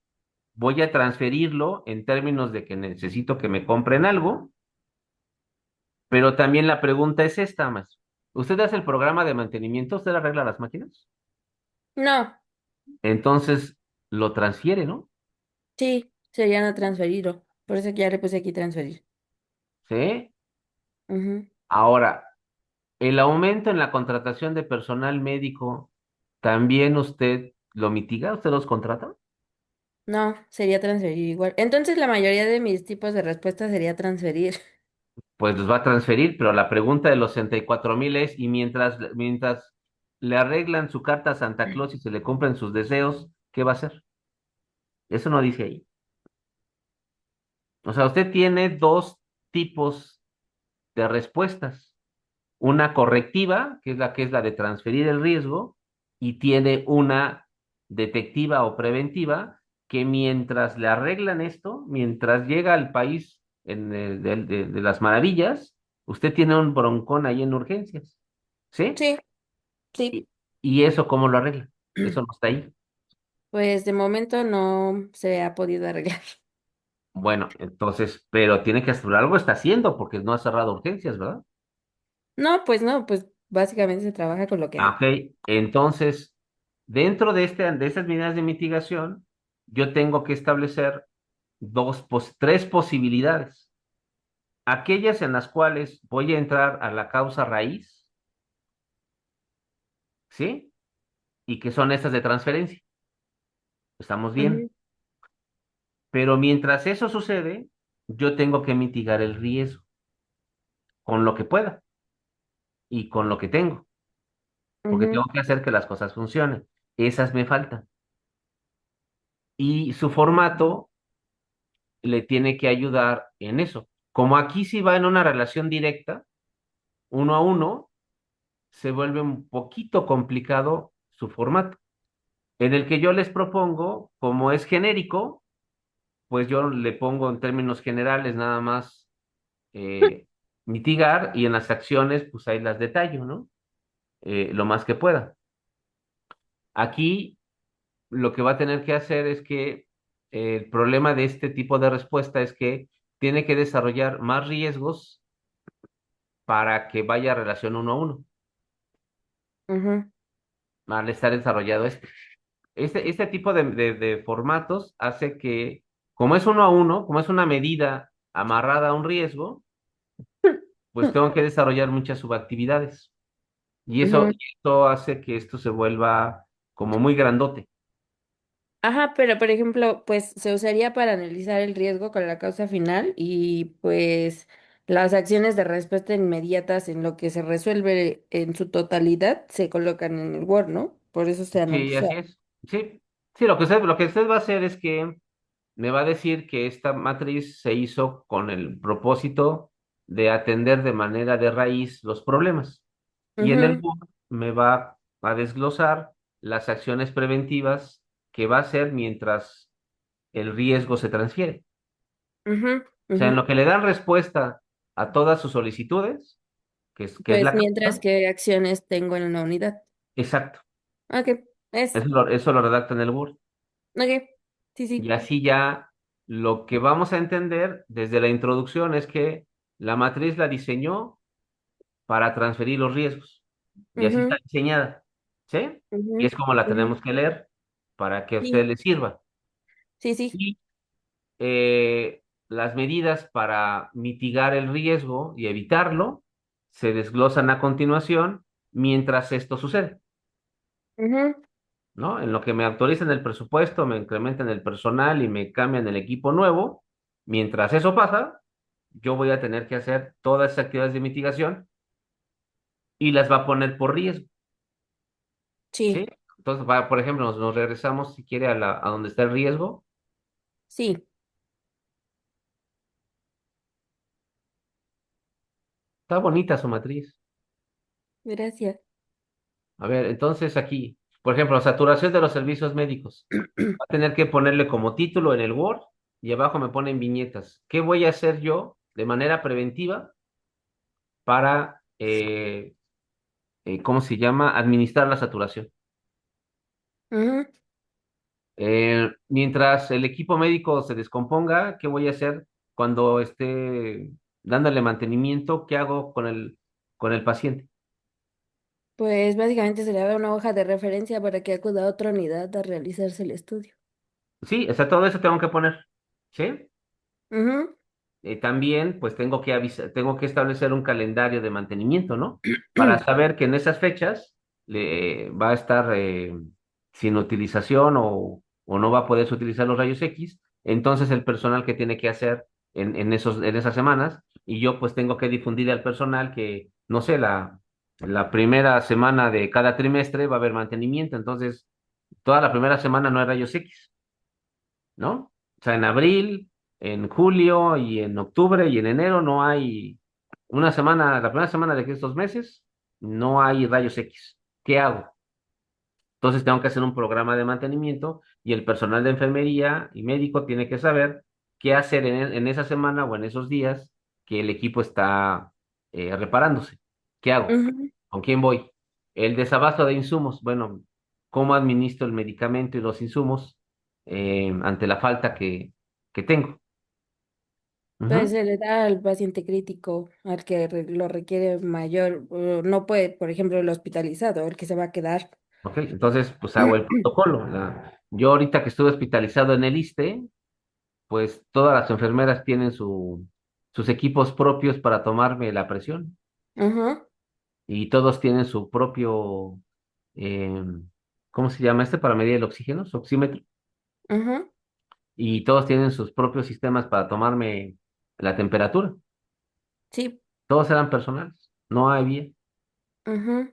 voy a transferirlo en términos de que necesito que me compren algo, pero también la pregunta es esta, más. ¿Usted hace el programa de mantenimiento? ¿Usted arregla las máquinas? no, Entonces lo transfiere, ¿no? sí, sería no transferido. Por eso que ya le puse aquí transferir. ¿Sí? Ujú, Ahora, el aumento en la contratación de personal médico, ¿también usted lo mitiga? ¿Usted los contrata? no, sería transferir igual. Entonces la mayoría de mis tipos de respuesta sería transferir. pues los va a transferir, pero la pregunta de los 64,000 es, y mientras le arreglan su carta a Santa Claus y se le cumplen sus deseos, ¿qué va a hacer? Eso no dice ahí. O sea, usted tiene dos tipos de respuestas. Una correctiva, que es la de transferir el riesgo, y tiene una detectiva o preventiva, que mientras le arreglan esto, mientras llega al país de las maravillas, usted tiene un broncón ahí en urgencias. ¿Sí? Sí, sí. ¿Y eso cómo lo arregla? Eso no está ahí. Pues de momento no se ha podido arreglar. Bueno, entonces, pero tiene que hacer algo, está haciendo, porque no ha cerrado urgencias, ¿verdad? No, pues no, pues básicamente se trabaja con lo que hay. Ok, entonces, dentro de estas medidas de mitigación, yo tengo que establecer tres posibilidades. Aquellas en las cuales voy a entrar a la causa raíz, ¿sí? Y que son estas de transferencia. Estamos bien. Ujú, Pero mientras eso sucede, yo tengo que mitigar el riesgo con lo que pueda y con lo que tengo, porque tengo ujú, que hacer que las cosas funcionen. Esas me faltan. Y su formato le tiene que ayudar en eso. Como aquí sí va en una relación directa, uno a uno, se vuelve un poquito complicado su formato. En el que yo les propongo, como es genérico, pues yo le pongo en términos generales nada más eh, mitigar, y en las acciones, pues ahí las detallo, ¿no? Lo más que pueda. Aquí lo que va a tener que hacer es que el problema de este tipo de respuesta es que tiene que desarrollar más riesgos para que vaya a relación uno a uno, ujú, al estar desarrollado este. Este tipo de formatos hace que, como es uno a uno, como es una medida amarrada a un riesgo, pues tengo que desarrollar muchas subactividades. Y eso, ujú. y esto hace que esto se vuelva como muy grandote. Ajá, pero por ejemplo, pues se usaría para analizar el riesgo con la causa final y pues las acciones de respuesta inmediatas en lo que se resuelve en su totalidad se colocan en el Word, ¿no? Por eso se Sí, analiza. así es. Sí, sí, lo que usted va a hacer es que me va a decir que esta matriz se hizo con el propósito de atender de manera de raíz los problemas. Y en el Ujú, Word me va a desglosar las acciones preventivas que va a hacer mientras el riesgo se transfiere. ujú, O sea, ujú. en lo que le dan respuesta a todas sus solicitudes, que es Pues la mientras causa, que acciones tengo en una unidad. exacto. Ok, Eso lo redacta en el Word. ok, sí, Y sí. así ya lo que vamos a entender desde la introducción es que la matriz la diseñó para transferir los riesgos. Y así está Ujú, diseñada. ¿Sí? Y ujú, es como la ujú. tenemos que leer para que a usted Sí, le sirva. sí, sí. Y las medidas para mitigar el riesgo y evitarlo se desglosan a continuación mientras esto sucede, Ujú, ¿no? En lo que me actualizan el presupuesto, me incrementan el personal y me cambian el equipo nuevo, mientras eso pasa, yo voy a tener que hacer todas esas actividades de mitigación y las va a poner por riesgo, ¿sí? sí, Entonces, por ejemplo, nos regresamos, si quiere, a donde está el riesgo. sí. Está bonita su matriz. Gracias. A ver, entonces aquí, por ejemplo, saturación de los servicios médicos. Va a tener que ponerle como título en el Word, y abajo me ponen viñetas. ¿Qué voy a hacer yo de manera preventiva para, ¿cómo se llama? Administrar la saturación. Ujú. Mientras el equipo médico se descomponga, ¿qué voy a hacer cuando esté dándole mantenimiento? ¿Qué hago con el paciente? Pues básicamente se le da una hoja de referencia para que acuda a otra unidad a realizarse el estudio. Sí, o sea, todo eso tengo que poner. ¿Sí? Ujú, También pues tengo que establecer un calendario de mantenimiento, ¿no? Para saber que en esas fechas va a estar sin utilización, o no va a poder utilizar los rayos X. Entonces el personal que tiene que hacer en esas semanas y yo pues tengo que difundir al personal que, no sé, la primera semana de cada trimestre va a haber mantenimiento, entonces toda la primera semana no hay rayos X, ¿no? O sea, en abril, en julio y en octubre y en enero no hay una semana, la primera semana de estos meses no hay rayos X. ¿Qué hago? Entonces tengo que hacer un programa de mantenimiento y el personal de enfermería y médico tiene que saber qué hacer en esa semana o en esos días que el equipo está reparándose. ¿Qué hago? Ujú. ¿Con quién voy? El desabasto de insumos. Bueno, ¿cómo administro el medicamento y los insumos ante la falta que tengo? Pues Ujú. se le da al paciente crítico, al que lo requiere mayor, no puede, por ejemplo, el hospitalizado, el que se va a quedar. Ok, entonces pues hago el protocolo. Yo ahorita que estuve hospitalizado en el ISSSTE, pues todas las enfermeras tienen sus equipos propios para tomarme la presión Ajá, y todos tienen su propio, eh, ¿cómo se llama este? Para medir el oxígeno, su oxímetro, ajá, y todos tienen sus propios sistemas para tomarme la temperatura. sí, Todos eran personales, no había. ajá,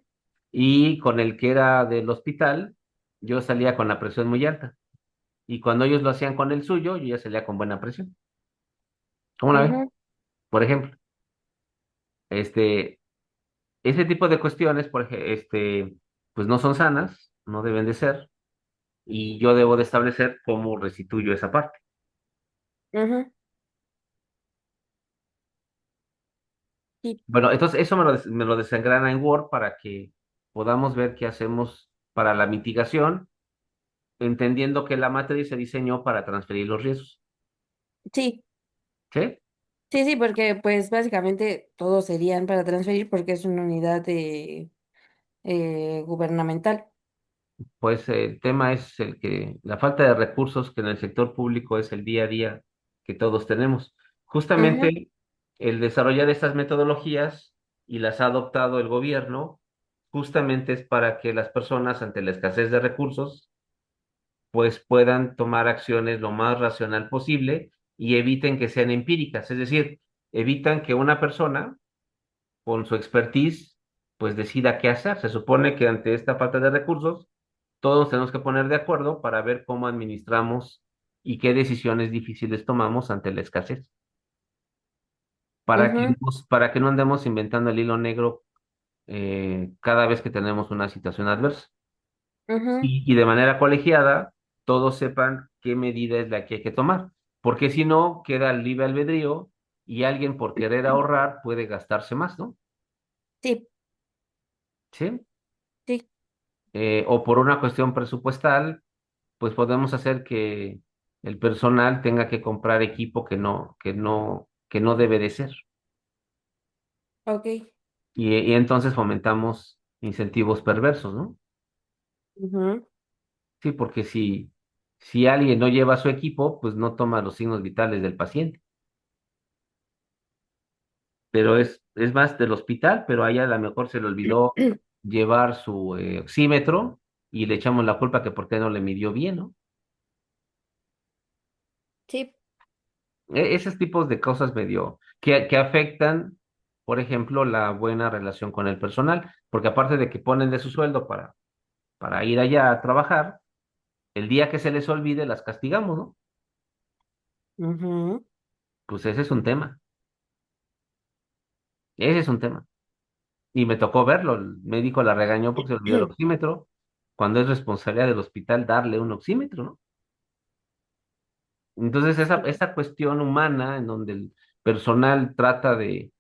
Y con el que era del hospital, yo salía con la presión muy alta. Y cuando ellos lo hacían con el suyo, yo ya salía con buena presión. ¿Cómo la ves? ajá, Por ejemplo, este, ese tipo de cuestiones, pues no son sanas, no deben de ser, y yo debo de establecer cómo restituyo esa parte. ajá, sí, Bueno, entonces eso me lo desengrana en Word para que podamos ver qué hacemos para la mitigación, entendiendo que la matriz se diseñó para transferir los riesgos. sí, ¿Sí? sí, sí, porque pues básicamente todos serían para transferir porque es una unidad de gubernamental. Pues el tema es el que la falta de recursos que en el sector público es el día a día que todos tenemos. Ajá, Justamente el desarrollar estas metodologías y las ha adoptado el gobierno, justamente es para que las personas ante la escasez de recursos, pues puedan tomar acciones lo más racional posible y eviten que sean empíricas, es decir, evitan que una persona con su expertise, pues decida qué hacer. Se supone que ante esta falta de recursos, todos tenemos que poner de acuerdo para ver cómo administramos y qué decisiones difíciles tomamos ante la escasez, ajá, para que no andemos inventando el hilo negro cada vez que tenemos una situación adversa. ajá, Y de manera colegiada, todos sepan qué medida es la que hay que tomar, porque si no, queda el libre albedrío y alguien por querer ahorrar puede gastarse más, ¿no? sí, ¿Sí? sí, O por una cuestión presupuestal, pues podemos hacer que el personal tenga que comprar equipo que no debe de ser. ok, Y entonces fomentamos incentivos perversos, ¿no? ajá, Sí, porque si alguien no lleva su equipo, pues no toma los signos vitales del paciente. Pero es más del hospital, pero a ella a lo mejor se le olvidó llevar su oxímetro y le echamos la culpa que por qué no le midió bien, ¿no? sí, Esos tipos de cosas medio que afectan, por ejemplo, la buena relación con el personal, porque aparte de que ponen de su sueldo para ir allá a trabajar, el día que se les olvide las castigamos, ¿no? ajá, Pues ese es un tema, ese es un tema. Y me tocó verlo, el médico la regañó porque se olvidó el oxímetro, cuando es responsabilidad del hospital darle un oxímetro, ¿no? Entonces sí, esa cuestión humana en donde el personal trata de,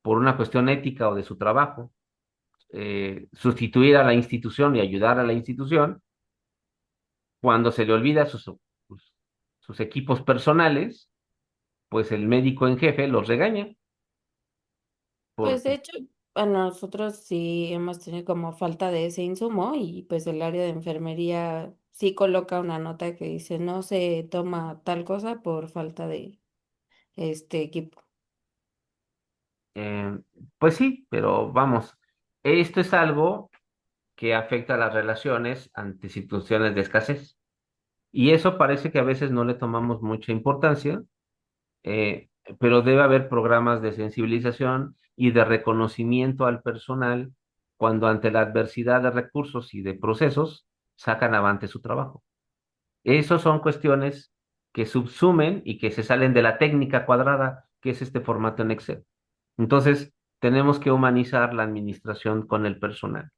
por una cuestión ética o de su trabajo, sustituir a la institución y ayudar a la institución, cuando se le olvida sus equipos personales, pues el médico en jefe los regaña, pues de porque hecho, a nosotros sí hemos tenido como falta de ese insumo y pues el área de enfermería sí coloca una nota que dice no se toma tal cosa por falta de este equipo. eh, pues sí, pero vamos, esto es algo que afecta a las relaciones ante situaciones de escasez. Y eso parece que a veces no le tomamos mucha importancia. pero debe haber programas de sensibilización y de reconocimiento al personal cuando ante la adversidad de recursos y de procesos sacan avante su trabajo. Esas son cuestiones que subsumen y que se salen de la técnica cuadrada, que es este formato en Excel. Entonces, tenemos que humanizar la administración con el personal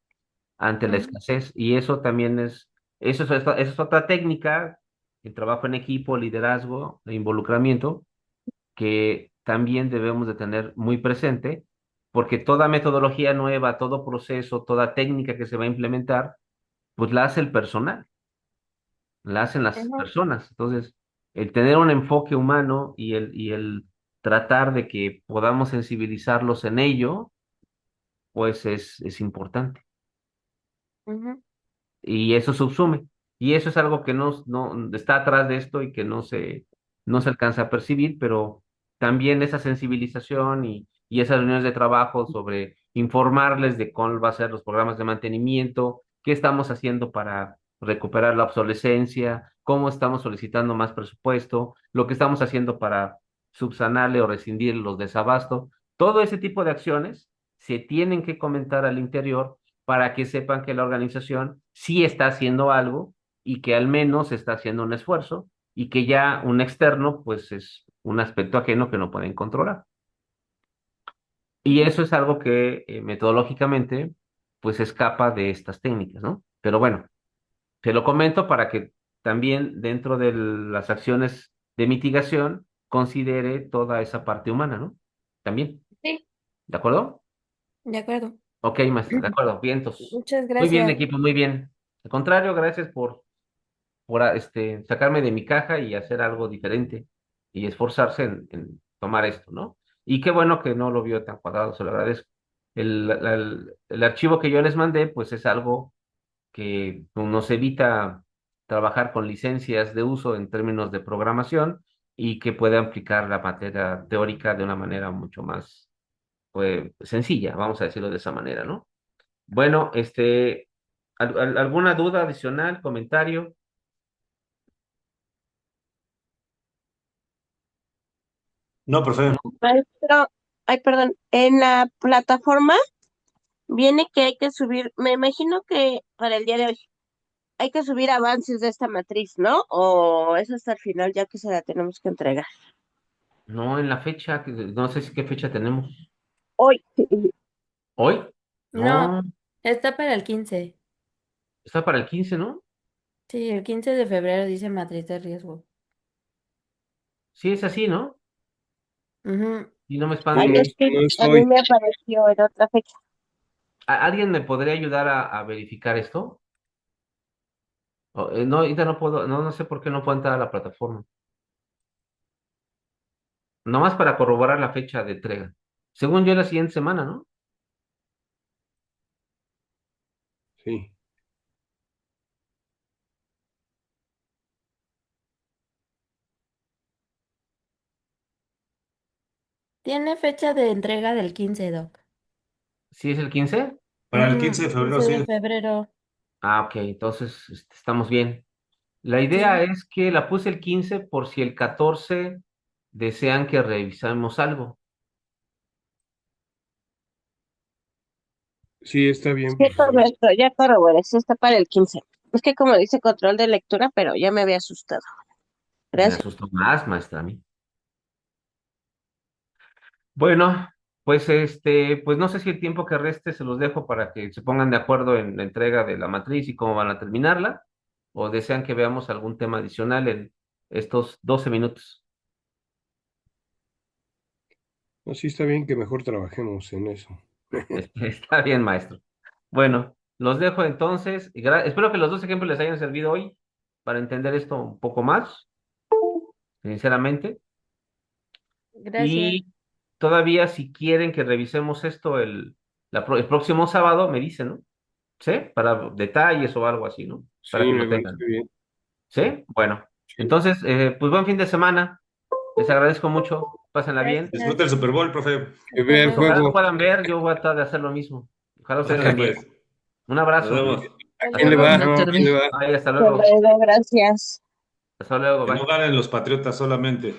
ante la Ujú, escasez y eso también eso es otra técnica, el trabajo en equipo, liderazgo, e involucramiento, que también debemos de tener muy presente, porque toda metodología nueva, todo proceso, toda técnica que se va a implementar, pues la hace el personal, la hacen las ujú, personas. Entonces, el tener un enfoque humano y el tratar de que podamos sensibilizarlos en ello, pues es importante. ujú, Y eso subsume. Y eso es algo que no está atrás de esto y que no se alcanza a percibir, pero también esa sensibilización y esas reuniones de trabajo sobre informarles de cuál va a ser los programas de mantenimiento, qué estamos haciendo para recuperar la obsolescencia, cómo estamos solicitando más presupuesto, lo que estamos haciendo para subsanarle o rescindir los desabastos. Todo ese tipo de acciones se tienen que comentar al interior para que sepan que la organización sí está haciendo algo y que al menos está haciendo un esfuerzo y que ya un externo pues es un aspecto ajeno que no pueden controlar. Y ujú. eso es algo que metodológicamente pues escapa de estas técnicas, ¿no? Pero bueno, te lo comento para que también dentro de las acciones de mitigación considere toda esa parte humana, ¿no? También, Sí, ¿de acuerdo? de acuerdo. Ok, maestra, de acuerdo, vientos. Muchas Muy bien, gracias. equipo, muy bien. Al contrario, gracias por sacarme de mi caja y hacer algo diferente y esforzarse en tomar esto, ¿no? Y qué bueno que no lo vio tan cuadrado, se lo agradezco. El archivo que yo les mandé, pues es algo que nos evita trabajar con licencias de uso en términos de programación y que puede aplicar la materia teórica de una manera mucho más, pues, sencilla, vamos a decirlo de esa manera, ¿no? Bueno, ¿alguna duda adicional, comentario? No, profe. Maestro, ay, perdón, en la plataforma viene que hay que subir, me imagino que para el día de hoy hay que subir avances de esta matriz, ¿no? O es hasta el final ya que se la tenemos que entregar. No, en la fecha, no sé si qué fecha tenemos. Hoy. ¿Hoy? No, No, está para el 15. está para el 15, ¿no? Sí, el 15 de febrero dice matriz de riesgo. Sí, es así, ¿no? Ujú. Y no me Ay, espante. es que No es a mí hoy. me apareció en otra fecha. ¿Alguien me podría ayudar a verificar esto? No, ahorita no puedo, no sé por qué no puedo entrar a la plataforma. Nomás para corroborar la fecha de entrega. Según yo, la siguiente semana, ¿no? Sí. Tiene fecha de entrega del 15, Doc. ¿Sí es el 15? Para el 15 de Ujú, febrero, 15 sí. de febrero. Ah, ok, entonces estamos bien. La idea Sí. es que la puse el 15 por si el 14 desean que revisemos algo. Sí, está bien, Sí, profesor. correcto, ya corroboré, sí está para el 15. Es que como dice control de lectura, pero ya me había asustado. Me Gracias. asustó más, maestra, a mí. Bueno, pues pues no sé si el tiempo que reste se los dejo para que se pongan de acuerdo en la entrega de la matriz y cómo van a terminarla, o desean que veamos algún tema adicional en estos 12 minutos. Así está bien que mejor trabajemos en eso. Está bien, maestro. Bueno, los dejo entonces. Y espero que los dos ejemplos les hayan servido hoy para entender esto un poco más, sinceramente. Gracias. Y todavía si quieren que revisemos esto el próximo sábado, me dicen, ¿no? ¿Sí? Para detalles o algo así, ¿no? Para Sí, que me lo parece tengan. bien. ¿Sí? Bueno, Sí. entonces, pues buen fin de semana. Les agradezco mucho. Pásenla bien. Gracias. Disfruta el Super Bowl, profe. Que Hasta vea el Pues ojalá lo luego. juego. puedan ver. Yo voy a tratar de hacer lo mismo. Ojalá ustedes Órale, también. pues. Un Nos abrazo. Muy vemos. bien. ¿A Hasta quién Hasta le luego. va? luego. ¿A quién le va? Ay, hasta Hasta luego. luego, gracias. Hasta luego. Que no Bye. ganen los Patriotas solamente.